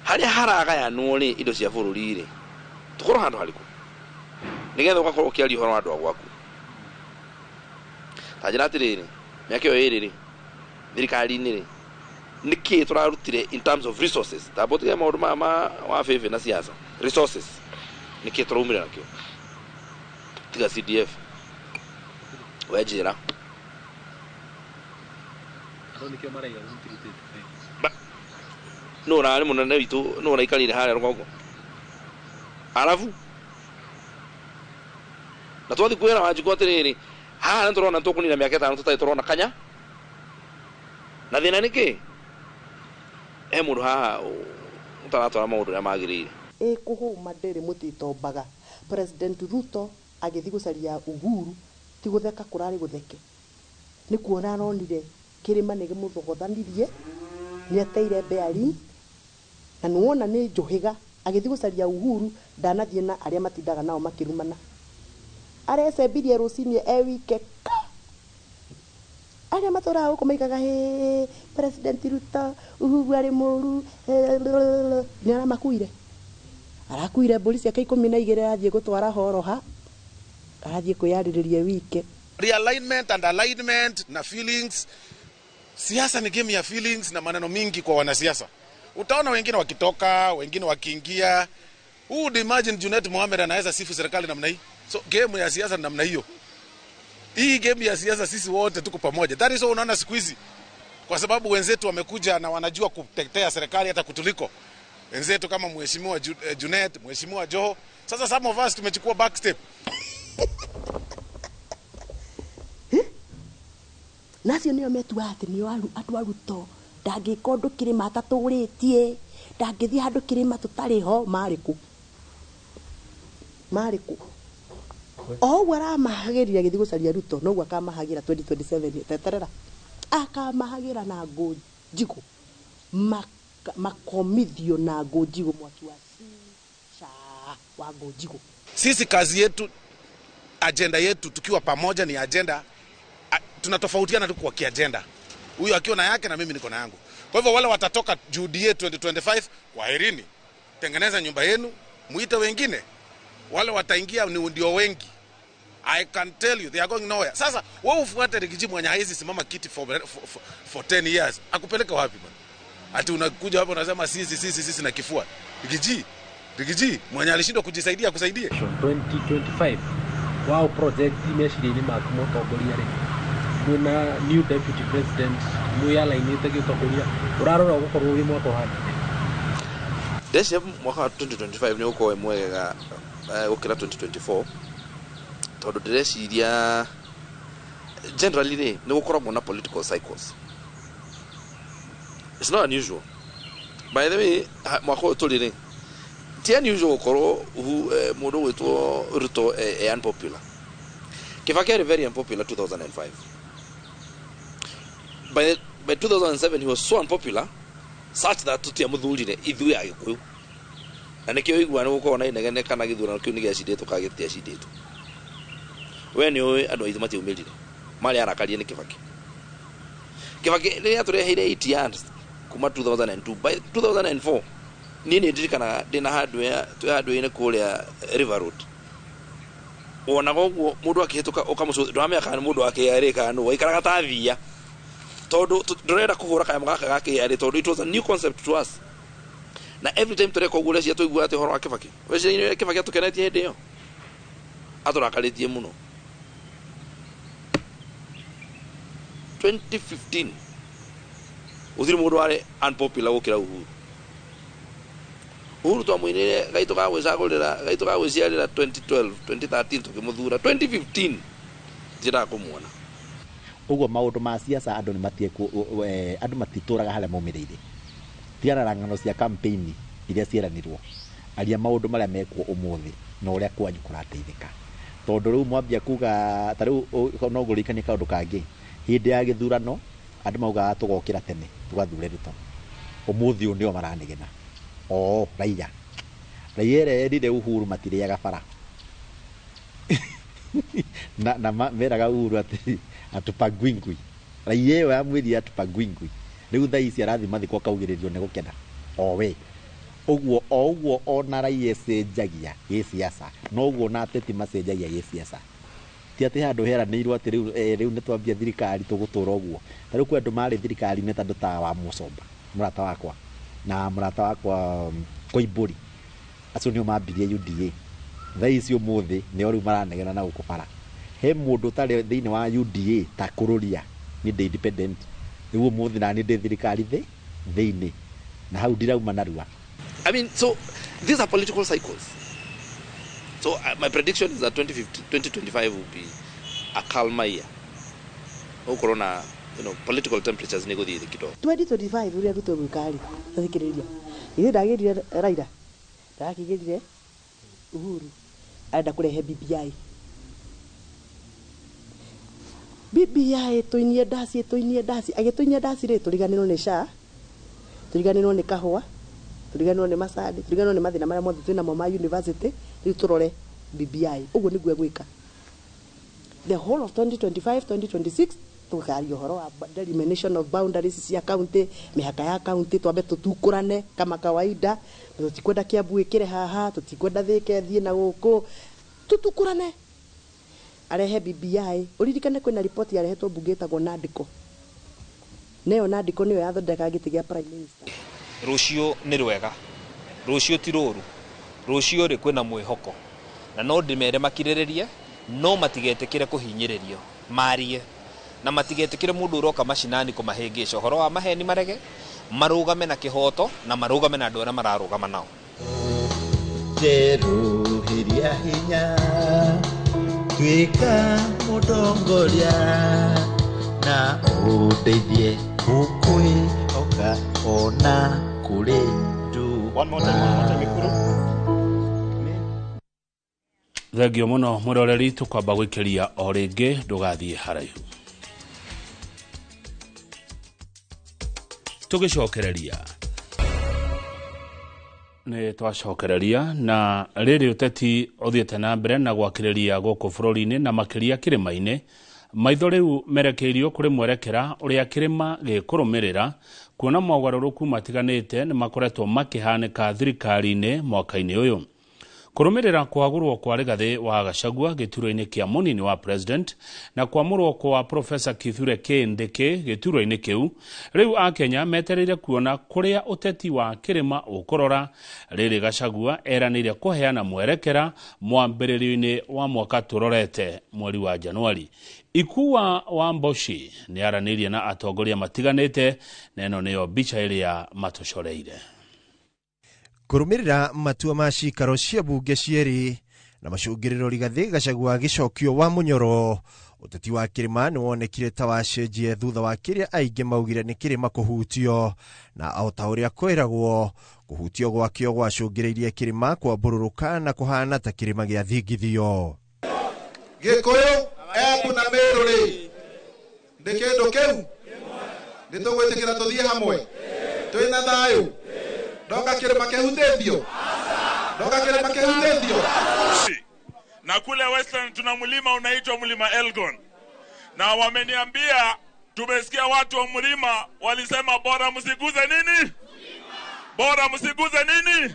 harĩa haragayanwo rĩ indo cia bũrũri rĩ tũkorwo handũ harĩkũ nĩgetha ũgakorwo ũkĩaria ũhoro wa andũ a gwaku ta njĩra atĩrĩrĩ mĩaka ĩyo ĩrĩ rĩ thirikari-inĩ rĩ nĩkĩ tũrarutire in terms of resources tambo tiga maũndũ ma wa bĩbĩ na siasa resources nĩkĩ tũraumĩra nakĩo tiga CDF wejira no rarĩ mũnene witũ no raikarire harĩa rũgongo arabu na twathi kwĩra Wanjikũ atĩrĩrĩ haha nĩ tũrona tũkũnina mĩaka 5 tũtarĩ tũrona kanya na thĩna nĩkĩ mũndũ haha ũtaratwara maũndũ ũrĩa magĩrĩire kũhũma ndĩrĩ mũtitombaga President Ruto agĩthiĩ gũcaria Uhuru ti gũtheka kũrarĩ gũtheke nĩ kuona aronire kĩrĩma nĩ gĩmũthogothanirie nĩ ateire mbĩari na nĩwona nĩ njũhĩga agĩthiĩ gũcaria Uhuru ndanathiĩ na arĩa matindaga nao makĩrumana arecembirie rucinie wike aria matũraga gũkũ maigaga he President Ruto Uhuru arĩ mũru nĩ aramakuire arakuire mbũri ciake 12 athiĩ gũtwara horoha athiĩ kwĩyarĩrĩria wike. Realignment and alignment na feelings. Siasa ni game ya feelings na maneno mingi kwa wanasiasa. Utaona wengine wakitoka, wengine wakiingia. Who would imagine Junet Mohamed anaweza sifu serikali namna hii? So game ya siasa namna hiyo. Hii game ya siasa sisi wote tuko pamoja. That is why unaona siku hizi. Kwa sababu wenzetu wamekuja na wanajua kutetea serikali hata kutuliko. Wenzetu kama mheshimiwa Junet, mheshimiwa Joho. Sasa some of us tumechukua back step. Nacio nĩo metua atĩ nĩo andũ aruto ndangĩka ũndũ kĩrĩma atatũrĩtie ndangĩthiĩ handũ kĩrĩma tũtarĩ ho marĩ kũ o ũguo aramahagĩrĩria gĩthiĩ gũcaria Ruto noguo akamahagĩra 2027 teterera akamahagĩra na ngũnjigũ makomithio na ngũnjigũ mwaki wa sha wa ngũnjigũ. Sisi kazi yetu, agenda yetu tukiwa pamoja ni agenda. Tunatofautiana tu kwa kiagenda. Huyu akiwa na yake na mimi niko na yangu. Kwa hivyo wale watatoka UDA 2025 kwaherini. Tengeneza nyumba yenu, muite wengine. Wale wataingia ni ndio wengi. I can tell you they are going nowhere. Sasa wewe ufuate Rigiji mwenye haizi simama kiti for 10 years. Akupeleka wapi bwana? Ati unakuja hapo unasema sisi na kifua. Rigiji mwenye alishindwa kujisaidia kusaidie. 2025 wow project imeshiriki makumo togoria re. Kuna new deputy president muyala inite gitogoria. Urarora gukorwo wi mwako handi. Desha mwaka 2025 ni uko mwega ukira 2024. Todo direciria generally ni gukorwo na political cycles. It's not unusual. By the way, mwako tolire ti unusual gukorwo mundu witwo Ruto unpopular. Kibaki very unpopular 2005. By 2007 he was so unpopular such that tutia muthurire ithui ya Gikuyu. Na nikio igwana gukona inegene kana githurano kiu nigiacidetwo kagetia acidetwo. We ni oy andu aithi matiumilire. Mari arakarie ni Kibaki. Kibaki riria tureheire 8 years kuma 2002 by 2004 nini ndirikana ndina handwe ine kuria River Road. Ona goguo mundu akihituka ukamucu ndwamya kana mundu akiyarika no waikaraga ta thia. Todo ndurenda kuhura kaya mugaka gake yari todo it was a new concept to us. Na every time tureko gure cia tuigua ati horo wa Kibaki. Wecire Kibaki atukenetie hindi yo. Aturakaritie muno. 2015 uthiri mundu wari unpopular gukira Uhuru. Uhuru twamwinire gaitu ga gwiciarira 2012 2013 tukimuthura 2015 njira kumuona. Uguo maundu ma siasa andu ni andu matituraga haria maumirire. Tiara ng'ano cia campaign iria cieranirwo. Aria maundu maria mekwo umuthi na uria kwanyu kurateithika. Tondu riu mwambia kuga ta riu no gurikania kaundu kangi. Hindi ya githurano andu mauga tugokira tene tugathure Ruto. Umuthi u ndio maranigena. Raia erire Uhuru matiriaga bara. na meraga Uhuru atupangwingwi. Raia yo amwiria atupangwingwi. Riu tha ici arathi mathiko kaugiririo ne gukena. Oguo ona raia cenjagia gisiasa. No uguo na ateti macenjagia gisiasa. Ti ati handu heranirwo ati riu ni twambia thirikari tugutura uguo. Tariu kwe andu mari thirikari ni tandu ta wa Mucomba murata wakwa na murata wakwa Koimburi acio nio mambirie UDA. Tha ici umuthi nio riu maranegena na gukubara. He mundu tari thiini wa UDA ta kururia ni independent. Riu umuthi na ni ndi thirikari thiini na hau ndirauma narua. I mean, so these are political cycles. So my prediction is that 2025 will be a calmer year. Corona, political temperatures ni guthii kidogo. 2025 uria Ruto gwikari athikiriria. Ile ndagirire Raila. Ndakigirire Uhuru. Aenda kurehe BBI. BBI tuinie ndasi agituinie ndasi ri turiganirwo ni SHA. Turiganirwo ni kahua. Turiganirwo ni macadi, turiganirwo ni mathina maria mothe twina mo ma university, riu turore BBI. Uguo niguo gwika. the whole of 2025 2026 tukaria horo wa delimination of boundaries cia county, mihaka ya county twambe tutukurane kama kawaida, tutikwenda Kiambu ikire haha, tutikwenda Thika thie na guku, tutukurane. Arehe BBI, uririkane kwina report yarehetwo bunge etagwo Nadco. Neo Nadco niyo yathondeka giti gia prime minister. Rucio ni rwega, rucio ti ruru, rucio ri kwina mwihoko, na no ndimere makiriririe, no matigetekire kuhinyiririo marie, na matigetekire mundu uroka mashinani kumahingisha horo wa maheni marege, marugame na kihoto na marugame na andu aria mararugama nao. Jeruhiria hinya twika mutongoria na udeithie ukui oka ona kule tu. One more time Mikuru. Thegio muno muroreri tukwamba gwikiria o ringi ndugathie haraihu. Tugicokereria ni twacokereria na riri uteti uthiete na mbere na gwakiriria guku bururi-ini na makiria kirima-ini. Maitho riu merekeirio kuri mwerekera uria kirima gikurumirira kuona mogaruruku matiganite ni makoretwo makihanika thirikari-ini mwaka-ini uyu. Kurumirira kwagurwo kwa Rigathi wa Gachagua gituro-ini kia munini wa president na kwamurwo kwa Professor Kithure Kindiki gituro-ini kiu, riu Akenya metereire kuona kuria uteti wa kirima ukorora. Riri Gachagua eranire kuheana mwerekera mwambiririo-ini wa mwaka turorete mweri wa Januari. Ikuwa wa Mboshi ni aranirie na atongoria matiganite, na ino niyo bicha iria matucoreire. Kurumirira matua ma cikaro cia bunge cieri na macungiriro Rigathi Gachagua gicokio wa munyoro, uteti wa kirima ni wonekire ta wacenjie thutha wa kiria aingi maugire ni kirima kuhutio, na ota uria kwiragwo kuhutio gwakio gwacungiriirie kirima kwambururuka na kuhana ta kirima gia thingithio. Gikuyu ebu na Meruri ndi kindu kiu nitugwitikira tuthie hamwe twina thayu. Doka kirima kehutethio. Doka kirima kehutethio. Na kule Western tuna mlima unaitwa mlima Elgon. Na wameniambia tumesikia watu wa mlima walisema bora msiguze nini? Bora msiguze nini?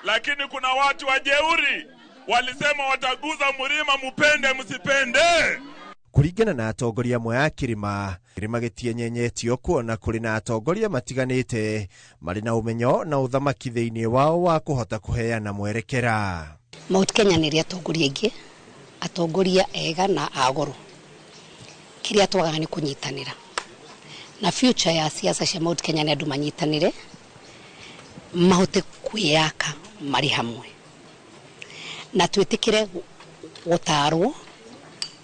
Lakini kuna watu wajeuri walisema wataguza mlima mupende msipende. Kuringana na atongoria amwe a kirima gitienyenyetio kuona kuri na atongoria matiganite mari na umenyo na uthamaki thiini wao wa kuhota kuheana mwerekera. Mount Kenya ni atongoria ingi, atongoria ega na agoro. Kiria twaga ni kunyitanira. Na future ya siasa cia Mount Kenya ni andu manyitanire mahote kwiyaka mari hamwe. Na twitikire gutarwo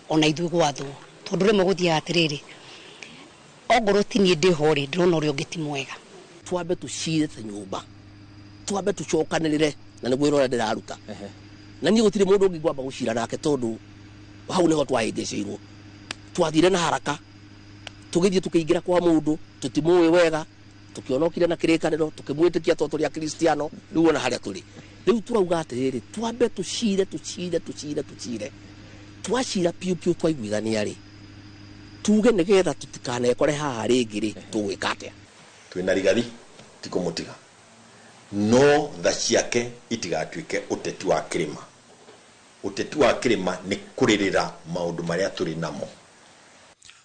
ona ithu gwathwo tondu rimwe guthia atiriri ogoro tini ndihori ndrona uri ungiti mwega. Twambe tucire ta nyumba, twambe tucokanirire na niguo irora ndiraruta na ni gutire mundu ungi gwamba gucira nake tondu hau niho twahindicirwo twathire na haraka tugithie tukiingira kwa mundu tutimuwe wega tukionokire na kirikaniro tukimwitikia to turi a Kristiano riu ona haria turi riu turauga atiriri twambe tucire twacira piu twaiguithania ri tuge nigetha tutikanekore haha ringi ri tugwika atia. Twina Rigathi tikumutiga no tha ciake itigatuike uteti wa kirima. Uteti wa kirima ni kuririra maundu maria turi namo.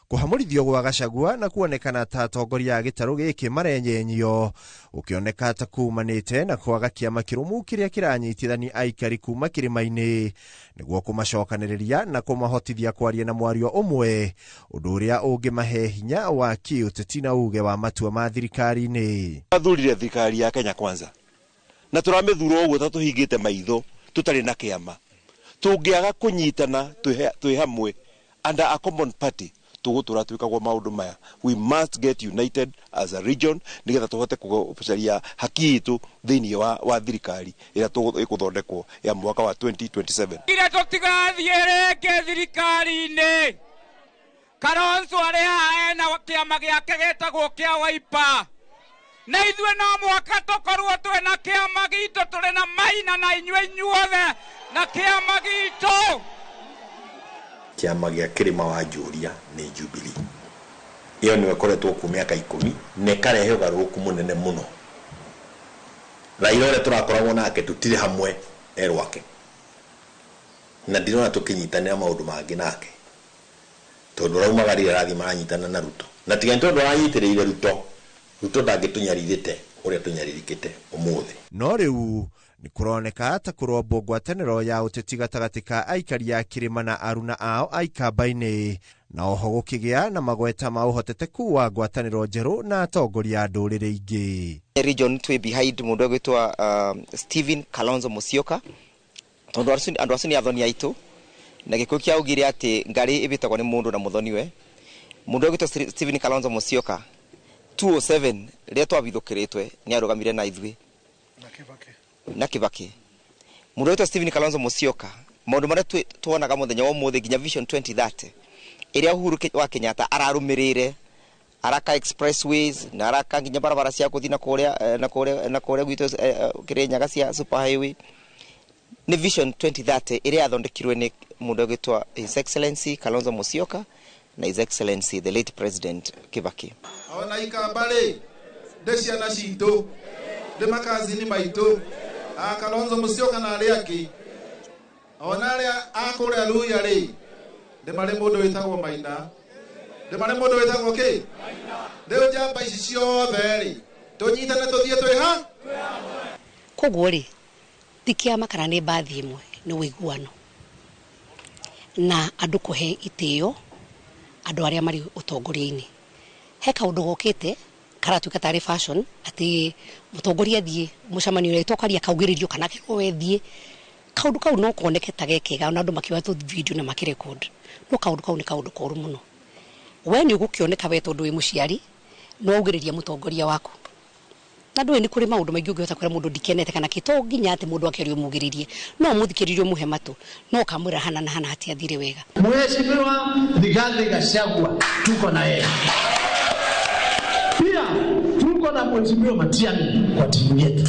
Kuhamurithio gwa Gachagua na kuonekana ta atongoria a gitaru giki marenyenyio ukioneka ta kumanite na kwaga kiama kirumu kiria kiranyitithani aikari kuma kirima-ini niguo kumacokaniriria na kumahotithia kwaria na mwario umwe, undu uria ungimahe hinya wa kiuteti na uge wa matua ma thirikari-ini. Athurire thirikari ya Kenya Kwanza na turamithura uguo ta tuhingite maitho tutari na kiama, tungiaga kunyitana twi hamwe under a common party tugutura twikagwo maundu maya. We must get united as a region nigetha tuhote kucaria haki itu thiini wa thirikari ira iguthondekwo ya mwaka wa 2027. Ira tutigathie reke thirikari-ini Kalonzo ari hae na kiama giake getagwo kia Wiper na ithue no mwaka tukorwo twi na kiama gitu turi na Maina na inyuothe na kiama gitu kiama gĩa kĩrĩma wa Njũria nĩ Jubilee. Iyo nĩwe koretwo ku mĩaka 10 na ĩkarehe ũgarũrũku mũnene mũno. Raila ũrĩa tũrakoragwo nake tũtirĩ hamwe erwake, na ndirona tũkĩnyitanĩra maũndũ mangĩ nake, tondũ raumagarire arathi maranyitana na Ruto, na tiga nĩ tondũ aranyitĩrĩire Ruto ndangĩtũnyarirĩte ũrĩa tũnyarirĩkĩte ũmũthĩ. No rĩu nĩ kũroneka ta kũrombo ngwatanĩro ya ũteti gatagatĩ ka aikari a kĩrĩma na aruna ao a ikamba-inĩ, na oho gũkĩgĩa na magweta ma ũhoteteku wa ngwatanĩro njerũ na atongoria a ndũrĩrĩ ingĩ. Region twĩ behind mũndũ gwĩtwa Stephen Kalonzo Musyoka, tondũ andũ acio nĩ athoni aitũ, na gĩkuũ kĩa ugire atĩ ngari ĩbĩtagwo nĩ mũndũ na mũthoniwe. Mũndũ gwĩtwa Stephen Kalonzo Musyoka 207 rĩrĩa twabithũkĩrĩtwe nĩ arũgamire na ithuĩ na Kibaki. Mũndũ gwĩtwa Stephen Kalonzo Musyoka, maũndũ marĩa tuonaga mũthenya wa ũmũthĩ nginya Vision 2030 ĩrĩa Uhuru wa Kenyatta ararũmĩrĩire, araka expressways na araka nginya barabara cia gũthiĩ na kũrĩa gwitũ Kirinyaga cia super highway, ni Vision 2030 ĩrĩa yathondekirwe nĩ mũndũ gwĩtwa His Excellency Kalonzo Musyoka na His Excellency the late President Kibaki. Ona ikambale ndeciana citũ ndemakazini maitũ Kalonzo Musyoka na arĩa angĩ, ona arĩa akũrĩa Luya rĩ ndemare mũndũ wĩtagwo Maina, ndemare mũndũ wĩtagwo kĩ rĩu njamba ici ciothe rĩ tũnyitane tũthiĩ twĩ ha koguo rĩ ti kĩama kana nĩ mbathi ĩmwe, nĩ ũiguano na andũ kũhe itĩo andũ arĩa marĩ ũtongoria-inĩ. He kaũndũ gokĩte karatuĩka tarĩ fashion atĩ mũtongoria thiĩ mũcemanio ũrĩa itokaria kaugĩrĩrio kana kĩgowe thiĩ, kaũndũ kau no koneke ta gekega na andũ makiwa tu video na makirecord, no kaũndũ kau nĩ kaũndũ koru mũno. We nĩ ũgũkĩoneka we tondũ wĩ mũciari no ũgĩrĩria mũtongoria waku, na ndũĩ nĩ kũrĩ maũndũ maingĩ ũngĩhota kwĩra mũndũ ndikenete kana kĩto nginya atĩ mũndũ akĩrio mũgĩrĩrie, no mũthikĩrĩrio mũhe matũ, no kamwĩra hana na hana hatiathire wega. Mheshimiwa Rigathi Gachagua tuko na yeye pia, tuko na Mheshimiwa Matiang'i kwa timu yetu.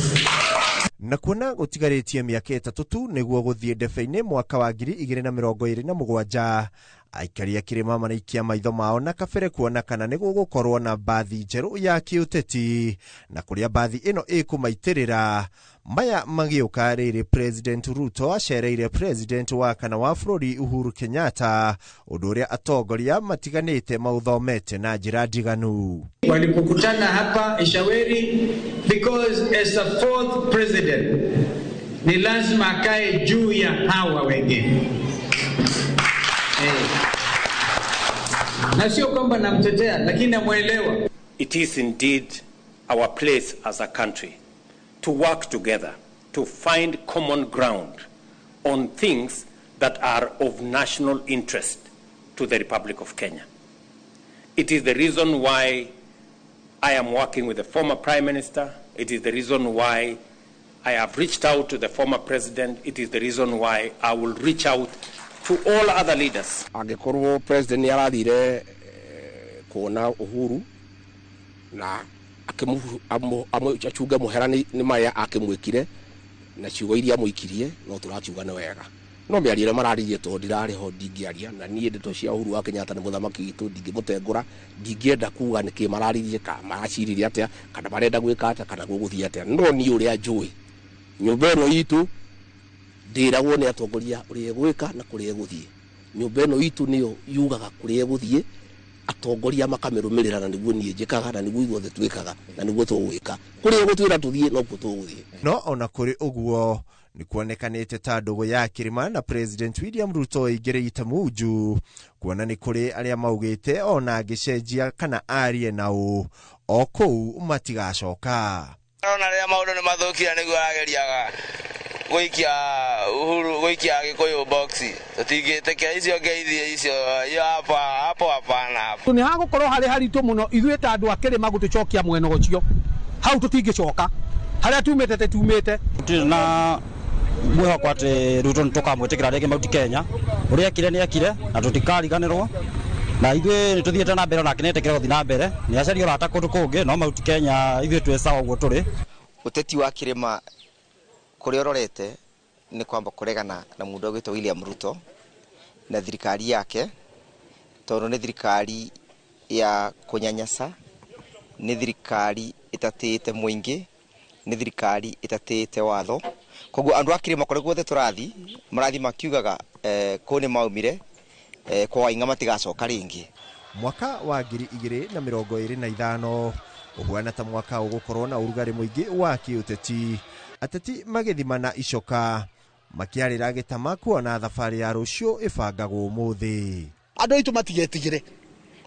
Na kuona gũtigarĩtie mĩaka 3 tu nĩguo gũthiĩ ndebe-inĩ mwaka wa 2027, aikari a kĩrĩma maraikia maitho mao na kabere kuona kana nĩ gũgũkorwo na mbathi njerũ ya kĩũteti, na kũrĩa mbathi ĩno ĩkũmaitĩrĩra. Maya magĩũka rĩrĩ President Ruto acereire President wa kana wa bũrũri Uhuru Kenyatta, ũndũ ũrĩa atongoria matiganĩte mauthomete na njĩra ndiganu. Walipokutana hapa Eshaweri, because as the fourth president ni lazima akae juu ya hawa wengine. Na sio kwamba namtetea, lakini namuelewa. It is indeed our place as a country to work together to find common ground on things that are of national interest to the Republic of Kenya. It is the reason why I am working with the former Prime Minister. It is the reason why I have reached out to the former President. It is the reason why I will reach out to all other leaders. Angĩkorwo President arathire kuona Uhuru na akĩmũchunga mũhera nĩ maya akĩmwĩkire na ciugo iria amwĩkirie, no tũrakiuga nĩ wega. No mĩario mararirie to ndirarĩ ho ndingĩaria, na niĩ ndeto cia Uhuru wa Kenyatta nĩ mũthamaki witũ ndingĩmũtengũra, ndingĩenda kuga nĩkĩ mararirie kana maraciririe atĩa kana marenda gwĩka atĩa kana gũgũthiĩ atĩa. No niĩ ũrĩa njũĩ nyũmba ĩno itũ ndĩragwo nĩ atongoria ũrĩa gwĩka na kũrĩa gũthiĩ. Nyũmba ĩno itũ nĩyo yugaga kũrĩa gũthiĩ, atongoria makamĩrũmĩrĩra, na nĩguo niĩ njĩkaga, na nĩguo ithuothe twĩkaga, na nĩguo tũgwĩka. Kũrĩa gũtwĩra tũthiĩ no kuo tũgũthiĩ. No ona kũrĩ ũguo nĩ kuonekanĩte ta ndũgũ ya kĩrĩma na President William Ruto ĩingĩrĩ itamunju, kuona nĩ kũrĩ arĩa maugĩte ona angĩcenjia kana arie nao o kũu matigacoka. Ona rĩrĩa maũndũ nĩ mathũkire nĩguo ageriaga gũikia Uhuru gũikia Gĩkũyũ boxi, tũtingĩtĩkia icio ngeithie icio hapo hapana. Nĩ hagũkorwo harĩ haritũ mũno ithuĩ ta andũ a kĩrĩma gũtũcokia mwena ũcio, hau tũtingĩcoka harĩa tumĩte tũtirĩ na mwĩhoko atĩ Ruto nĩtũkamwĩtĩkĩra rĩngĩ Mount Kenya. Ũrĩa ekire nĩ ekire na tũtikariganĩrwo, na ithuĩ nĩ tũthiĩte na mbere, nake nĩetĩkĩra gũthiĩ na mbere, nĩ acaria ũrata kũndũ kũngĩ, no Mount Kenya ithuĩ twĩ sawa ũguo tũrĩ. Ũteti wa kĩrĩma kũrĩa ũrorete nĩ kwamba kũregana na mũndũ ũgwĩtwo William Ruto, na thirikari yake tondũ nĩ thirikari ya kunyanyasa, nĩ thirikari itatĩte mũingĩ, nĩ thirikari itatĩte watho. Koguo andu akire makore guothe turathi marathi makiugaga kone maumire kwa inga matigacoka ringi. Mwaka wa 2025 uhuana ta mwaka ugukorwo na urugari muingi wa kiuteti. Ateti magithimana icoka makiarira gitama kuona thabari ya rucio ibangagwo umuthi. Andu aitu matigetigire.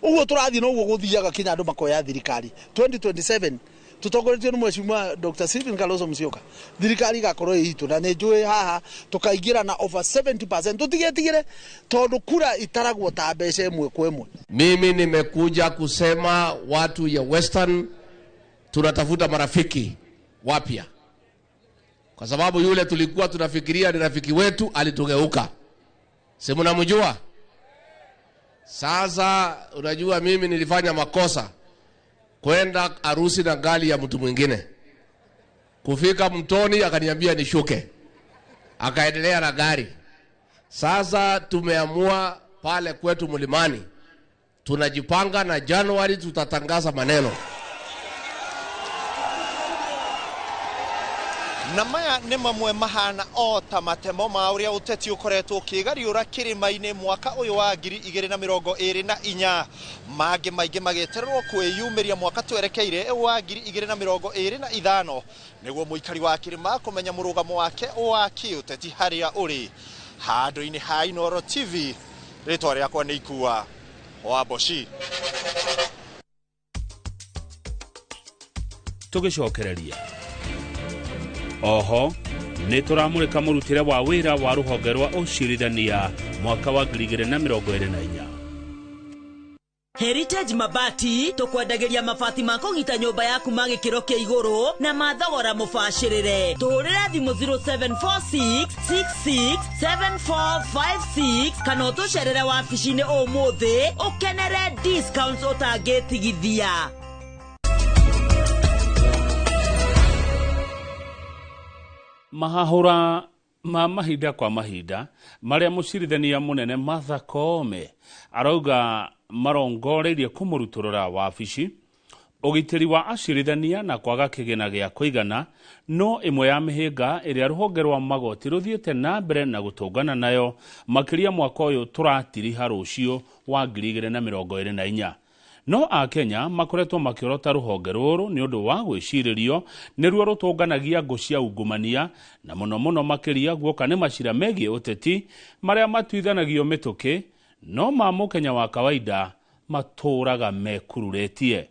Uguo turathi no uguo guthiaga kinya andu makoya thirikari 2027 tutongoretio ni mheshimiwa Dr. Stephen Kalonzo Musyoka. Thirikari gakorwo itu na njui haha tukaingira na over 70%. Tutigetigire tondu kura itaragwo ta mbeca imwe kwa imwe. Mimi nimekuja kusema watu ya Western tunatafuta marafiki wapya, kwa sababu yule tulikuwa tunafikiria ni rafiki wetu alitugeuka. Si mnamjua? Sasa unajua mimi nilifanya makosa kwenda harusi na gari ya mtu mwingine. Kufika Mtoni akaniambia nishuke, akaendelea na gari. Sasa tumeamua pale kwetu Mlimani tunajipanga na Januari tutatangaza maneno. Na maya nĩ mamwe mahana o ta matemo ma ũrĩa ũteti ũkoretwo ũkĩgariũra kĩrĩma-inĩ mwaka ũyũ wa 2024. Mangĩ maingĩ magĩetererwo kwĩyumĩria mwaka twerekeire wa 2025 nĩguo mũikari wa kĩrĩma kũmenya mũrũgamo wake wa kĩũteti harĩa ũrĩ. Handũ-inĩ ha Inooro TV, rĩtwa rĩakwa nĩ Ikua Wamboci. Tũgĩcokereria oho nĩ tũramũrĩka mũrutĩre wa wĩra wa rũhonge rwa ũcirithania mwaka wa 2024. Heritage Mabati tukwendageria mabati ma kũgita nyũmba yaku ma gĩkĩro kĩa igũrũ na mathogora mũbacĩrĩre. Tũrĩra thimũ 0746667456 kana ũtũcerere wabici-inĩ ũmũthĩ ũkenere discounts ũtangĩtigithia. Mahahura ma mahinda kwa mahinda maria mũcirithania mũnene Martha Koome arauga marongoreirie kũmũrutũrũra wabici, ũgitĩri wa acirithania na kwaga kĩgĩna gĩa kũigana no ĩmwe ya mĩhĩnga ĩrĩa rũhonge rwa magoti rũthiĩte na mbere na gũtũngana nayo makĩria mwaka ũyũ tũratiriha rũcio wa 2024. No a Kenya makoretwo makĩorota rũhonge rũrũ nĩ ũndũ wa gwĩcirĩrio nĩruo rũtũnganagia ngũ cia ungumania na mũno mũno makĩria guoka nĩ macira megiĩ ũteti marĩa matuithanagio mĩtũkĩ no ma mũkenya wa kawaida matũraga mekururĩtie.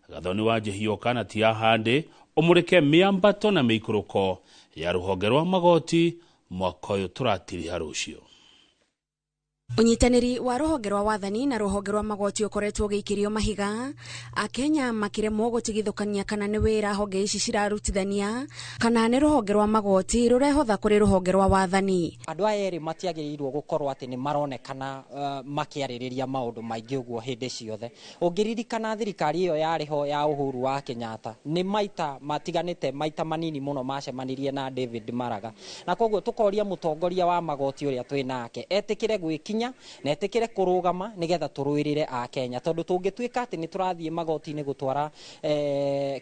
Gathoni wa Njihioka na Tia Hande ũmũrĩke mĩambato na mĩikũrũko ya rũhonge rwa magoti mwaka ũyũ tũratiriha rũcio. Unyitanĩri wa rũhonge rwa wathani na rũhonge rwa magoti ũkoretwo ũgĩikĩrio mahiga, Akenya makĩremwo gũtigithũkania kana nĩ wĩra honge ici cirarutithania kana nĩ rũhonge rwa magoti rũrehotha kũrĩ rũhonge rwa wathani. Andũ aya erĩ matiagĩrĩirwo gũkorwo atĩ nĩ maronekana makĩarĩrĩria maũndũ maingĩ ũguo hĩndĩ ciothe. Ũngĩririkana thirikari ĩyo yarĩho ya Uhuru wa Kenyatta nĩ maita matiganĩte, maita manini mũno macemanirie na David Maraga, na koguo tũkoria mũtongoria wa magoti ũrĩa twĩ nake etĩkĩre gwĩkinya na etekere kurugama nigetha turwirire a Kenya tondu tungituika ati ni turathie magoti-ini gutwara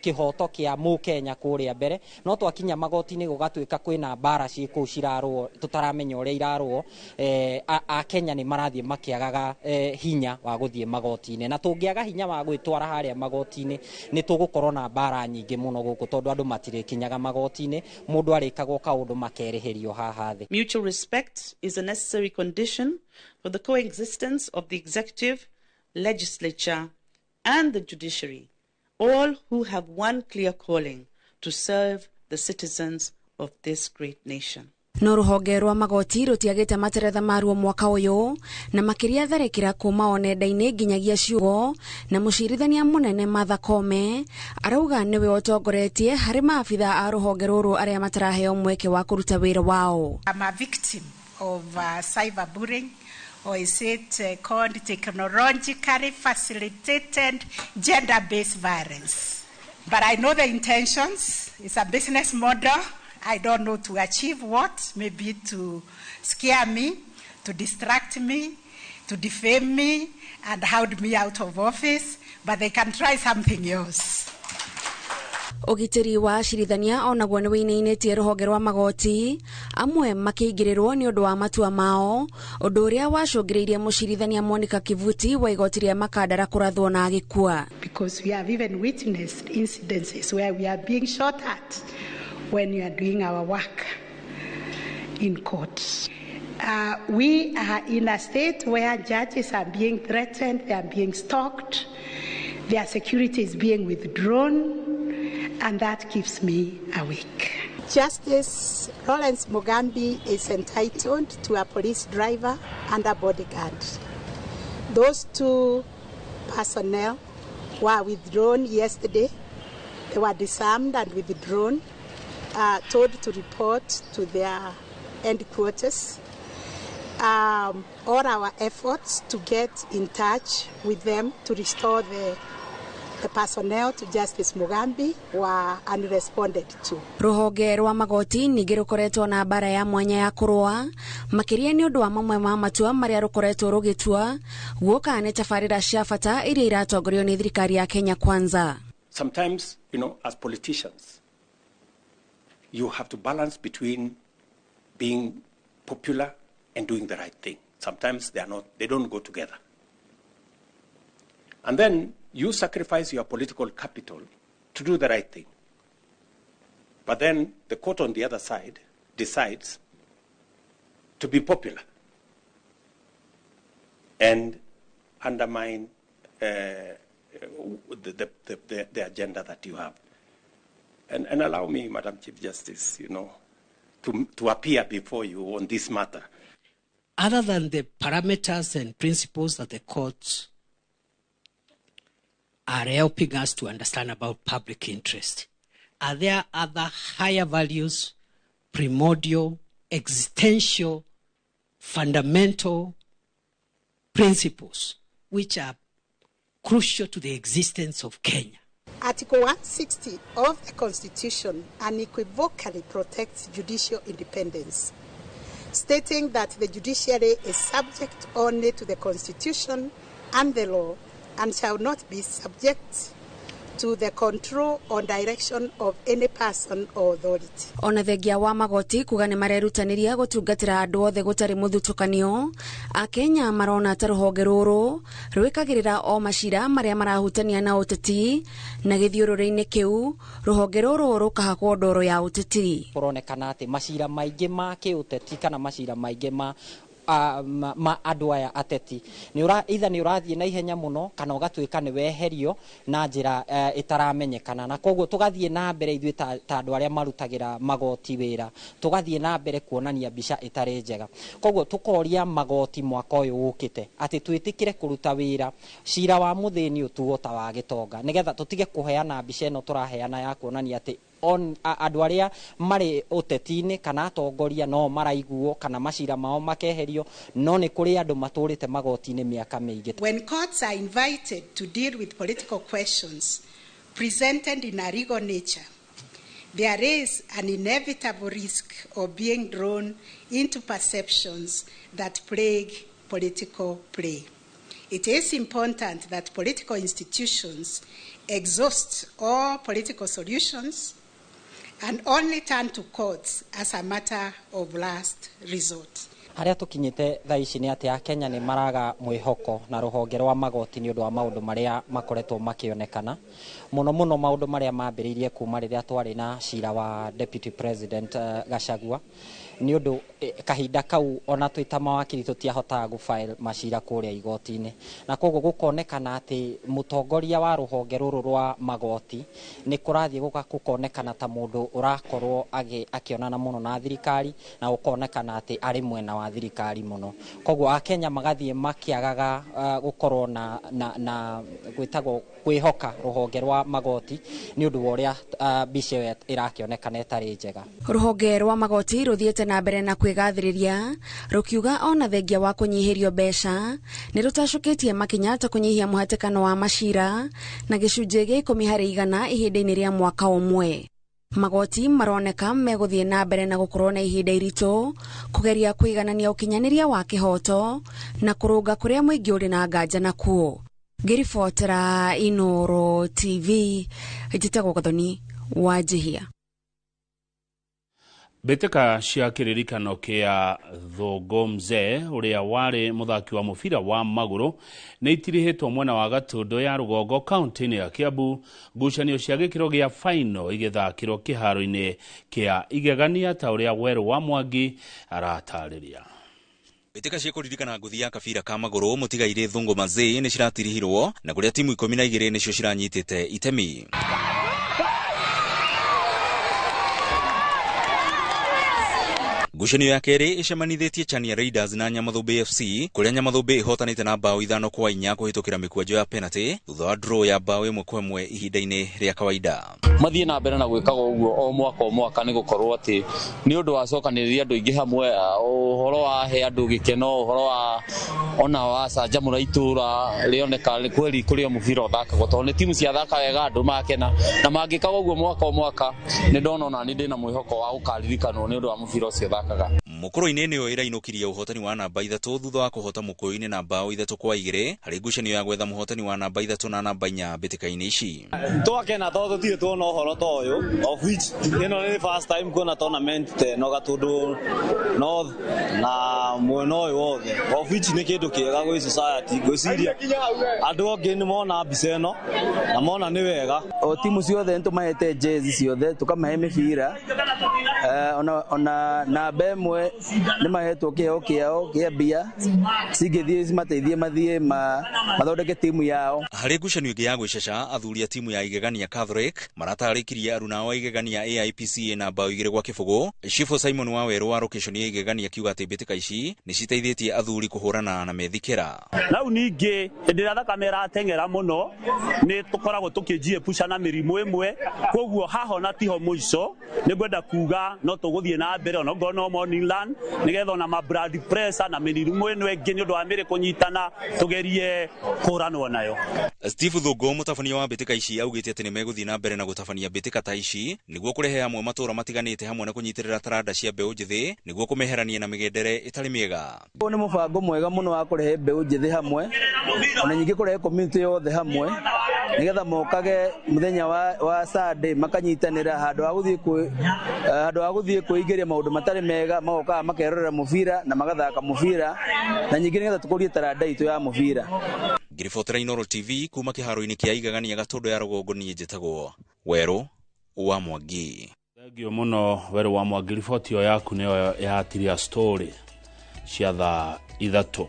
kihoto kia mu Kenya kuria mbere no twakinya magoti-ini gugatuika kwina mbara ciku cirarwo tutaramenya uria irarwo a Kenya ni marathie makiagaga hinya wa guthie magoti-ini na tungiaga hinya wa gwitwara haria magoti-ini ni tugukorwo na mbara nyingi muno guku tondu andu matirikinyaga magoti-ini mundu arikagwo kaundu makerĩhĩrio haha thi. Mutual respect is a necessary condition for the coexistence of the executive, legislature, and the judiciary, all who have one clear calling to serve the citizens of this great nation. No rũhonge rwa magoti rũtiagĩte materetha maruo mwaka ũyũ na makĩria tharĩkĩra kuma onenda-inĩ nginyagia ciugo na mũcirithania mũnene Martha Koome arauga nĩwe ũtongoretie harĩ maabitha a rũhonge rũrũ arĩa mataraheo mweke wa kũruta wĩra wao. I'm a victim of cyberbullying, or is it called technologically facilitated gender-based violence. But I know the intentions. It's a business model. I don't know to achieve what, maybe to scare me. to distract me, to defame me, and hold me out of office, but they can try something else. Ugitiri wa acirithania onaguo nĩ wĩinĩtie rũhonge rwa magoti amwe makĩingĩrĩrwo nĩ ũndũ wa matua mao ũndũ ũrĩa wacũngĩrĩirie mũcirithania Monica Kivuti wa igoti rĩa Makadara kũrathwo na agĩkua. Because we have even witnessed incidences where we are being shot at when we are doing our work in court. We are in a state where judges are being threatened, they are being stalked, their security is being withdrawn, and that keeps me awake. Justice Lawrence Mugambi is entitled to a police driver and a bodyguard. Those two personnel were withdrawn yesterday. They were disarmed and withdrawn, told to report to their headquarters. All our efforts to get in touch with them to restore the personnel to Justice Mugambi were unresponded to. Ruhonge rwa magoti ningĩ rũkoretwo na bara ya mwanya ya kũrũa makĩria nĩ ũndũ wa mamwe ma matua marĩa rũkoretwo rũgĩtua guoka nĩ tabarĩra cia bata iria iratongorio nĩ thirikari ya Kenya Kwanza. Sometimes, as politicians, you have to balance between being popular and doing the right thing. Sometimes they don't go together. And then you sacrifice your political capital to do the right thing. But then the court on the other side decides to be popular and undermine the agenda that you have. And allow me, Madam Chief Justice, to appear before you on this matter. Other than the parameters and principles that the courts are helping us to understand about public interest, are there other higher values, primordial, existential, fundamental principles which are crucial to the existence of Kenya? Article 160 of the Constitution unequivocally protects judicial independence, stating that the judiciary is subject only to the Constitution and the law and shall not be subject to the control or direction of any person or authority. Ona thengia wa magoti kuga nĩ marerutanĩria gũtungatĩra andũ othe gũtarĩ mũthutũkanio, Akenya marona ta rũhonge rũrũ rwĩkagĩrĩra o macira marĩa marahutania na ũteti na gĩthiũrũrĩ-inĩ kĩu rũhonge rũrũ rũkahakwo ndoro ya ũteti. Kũronekana atĩ macira maingĩ ma kĩũteti kana macira maingĩ ma andũ aya ateti either nĩ ũrathiĩ na ihenya mũno kana ũgatuĩka nĩ weherio na njĩra itaramenyekana, na koguo tũgathiĩ na mbere ithuĩ ta andũ arĩa marutagĩra magoti wĩra tũgathiĩ na mbere kuonania mbica itarĩ njega. Koguo tũkoria magoti mwaka ũyũ ũkĩte atĩ twĩtĩkire kũruta wĩra cira wa mũthĩni ũtuo ta wa gĩtonga nĩgetha tũtige kũheana mbica ĩno tũraheana ya kuonania atĩ andũ arĩa marĩ ũteti-inĩ kana atongoria no maraiguo kana macira mao makeherio, no nĩ kũrĩ andũ matũrĩte magoti-inĩ mĩaka mĩingĩ. When courts are invited to deal with political questions presented in a legal nature, there is an inevitable risk of being drawn into perceptions that plague political play. It is important that political institutions exhaust all political solutions and only turn to courts as a matter of last resort. Harĩa tũkinyĩte thaa ici nĩ atĩ Akenya nĩ maraga mwĩhoko na rũhonge rwa magoti nĩ ũndũ wa maũndũ marĩa makoretwo makĩonekana mũno mũno maũndũ marĩa mambĩrĩirie kuma rĩrĩa twarĩ na cira wa Deputy President Gachagua nĩ ũndũ kahinda kau ona twĩ ta mawakiri tũtiahotaga gũfile macira kũrĩa igoti-inĩ, na koguo gũkonekana atĩ mũtongoria wa rũhonge rũrũ rwa magoti nĩ kũrathiĩ gũkonekana ta mũndũ ũrakorwo akĩonana mũno na thirikari na gũkonekana atĩ arĩ mwena wa thirikari mũno. Koguo Akenya magathiĩ makĩagaga gũkorwo na gwĩtagwo kwĩhoka rũhonge rwa magoti nĩ ũndũ wa ũrĩa mbica ĩyo ĩrakĩonekana ĩtarĩ njega. Rũhonge rwa magoti rũthiĩte na mbere na kwĩgathĩrĩria rũkiuga ona thengia wa kũnyihĩrio mbeca nĩ rũtacũkĩtie makinya ta kũnyihia mũhatĩkano wa macira na gĩcunjĩ gĩa 10% ihinda-inĩ rĩa mwaka ũmwe. magoti maroneka meguthie na mbere na gukorwo na ihinda irito kugeria kwiganania ukinyaniria wa kihoto na kurunga kuria muingi uri na nganja nakuo. Ngiribotera Inoro TV, Njitagwo Gathoni wa Njihia. Mbĩtĩka cia kĩririkano kĩa Thũngũ Mzee ũrĩa warĩ mũthaki wa mũbira wa magũrũ nĩ itirihĩtwo mwena wa Gatũndũ ya rũgongo kaunti-inĩ ya Kiambu. Ngucanio cia gĩkĩro gĩa final igĩthakĩrwo kĩharo-inĩ kĩa Igegania ta ũrĩa Werũ wa Mwangi aratarĩria. Mbĩtĩka cia kũririkana ngũthi ya kabira ka magũrũ mũtigaire Thũngũ Mzee nĩ ciratirihirwo na kũrĩa timu 12 nĩcio ciranyitĩte itemi. Ngucanio ya kerĩ ĩcemanithĩtie Chania Raiders na Nyamathũmbĩ FC kũrĩa Nyamathũmbĩ ihotanĩte na bao 5-4 kũhĩtũkĩra mĩkwanjo ya penalty thutha wa draw ya bao 1-1 ihinda-inĩ rĩa kawaida. Mathiĩ na mbere na gwĩkaga ũguo o mwaka nĩ gũkorwo atĩ nĩ ũndũ wa cokanĩrĩria andũ aingĩ hamwe, ũhoro wa he andũ gĩkeno, ũhoro wa ona wa canjamũra itũra rĩoneka kweli kũrĩa mũbira ũthakagwo tondũ nĩ timu cia thaka wega andũ makena na mangĩkaga ũguo mwaka o mwaka nĩ ndona ona nĩ ndĩna mwĩhoko wa gũkaririkanwo nĩ ũndũ wa mũbira ũcio thakaga. Mũkũrũ-inĩ nĩyo ĩrainũkirie ũhotani wa namba 3 thutha wa kũhota Mũkũyũ-inĩ na bao 3-2 harĩ ngucanio ya gwetha mũhotani wa namba 3 na namba 4 mbĩtĩka-inĩ ici. Twakena tondũ tũtirĩ tuona ũhoro ta ũyũ, of which ĩno nĩ first time kuona tournament no Gatũndũ North na mwena ũyũ wothe, of which nĩ kĩndũ kĩega gwĩ society. Ngwĩciria andũ angĩ nĩ mona mbica ĩno na mona nĩ wega. O timu ciothe nĩ tũmahete jezi ciothe tũkamahe mĩbira, ona namba ĩmwe nĩ mahetwo kĩheo kĩao kĩa mbia cingĩthiĩ cimateithie mathiĩ mathondeke timu yao. Harĩ ngucanio ĩngĩ ya gwĩceca, athuri a timu ya Igegania Catholic maratarĩkirie aruna ao Igegania AIPCA na bao 2-0. Shifo Simon wa Werũ wa location ya Igegania akiuga atĩ mbĩtĩka ici nĩ citeithĩtie athuri kũhũrana na methikĩra. Rĩu ningĩ hĩndĩ ĩrĩa thakame ĩrateng'era mũno nĩ tũkoragwo tũkĩjiepusha na mĩrimũ ĩmwe, koguo haha ona tiho mũico nĩ ngwenda kuga no tũgũthiĩ na mbere ona ngorwo no Morningland nĩgetha ona ma blood pressure na mĩrimũ ĩno ĩngĩ nĩ ũndũ wa mĩrĩ kũnyitana tũgerie kũranwo nayo. Steve Thũngũ mũtabania wa mbĩtĩka ici augĩte atĩ nĩ megũthiĩ na mbere na gũtabania mbĩtĩka ta ici nĩguo kũrehe hamwe matũũra matiganĩte hamwe na kũnyitĩrĩra taranda cia mbeũ njĩthĩ nĩguo kũmeherania na mĩgendere ĩtarĩ mĩega. Ũyũ nĩ mũbango mwega mũno wa kũrehe mbeũ njĩthĩ hamwe ona nyingĩ kũrehe community yothe hamwe nĩgetha mokage mũthenya wa Sunday makanyitanĩra handũ wa gũthiĩ kwĩingĩria maũndũ matarĩ mega, magoka makerorera mũbira na magathaka mũbira na nyingĩ nĩgetha tũkũrie taranda itũ ya mũbira. Ngiribotera Inoro TV kuma kĩharo-inĩ kĩa Igegania Gatũndũ ya rũgongo niĩ njĩtagwo Werũ wa Mwangi. Thengio mũno Werũ wa Mwangi, riboti ĩyo yaku nĩyo yahatiria story cia thaa 3.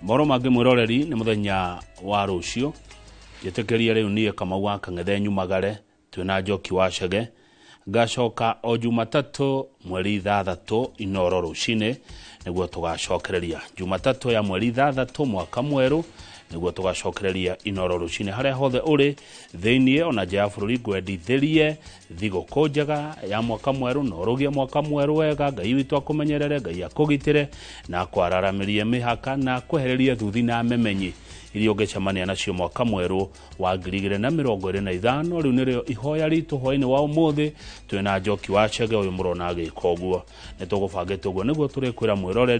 Mohoro mangĩ mwĩroreri nĩ mũthenya wa rũciũ. Njĩtĩkĩria rĩu niĩ Kamau wa Kang'ethe nyumagare twĩna Njoki wa Chege. Ngacoka o Jumatatũ mweri 3 Inoro rũcinĩ nĩguo tũgacokereria Jumatatũ ya mweri 3 mwaka mwerũ nĩguo tũgacokereria Inoro rũcinĩ harĩa hothe ũrĩ thĩinĩ ona nja ya bũrũri. Ngwendithĩrie thigũkũ njega ya mwaka mwerũ na ũrũgie mwaka mwerũ wega. Ngai witũ akũmenyerere, Ngai akũgitĩre na kwararamĩrie mĩhaka na kwehererie thuthi na memenyi iria ũngĩcemania nacio mwaka mwerũ wa 2025. Rĩu nĩrĩo ihoya ritũ hwaĩ-inĩ wa ũmũthĩ twĩna Njoki wa Chege ũyũ mũrona agĩka ũguo. Nĩ tũgũbangĩte ũguo nĩguo tũrĩkwĩra mwĩroreri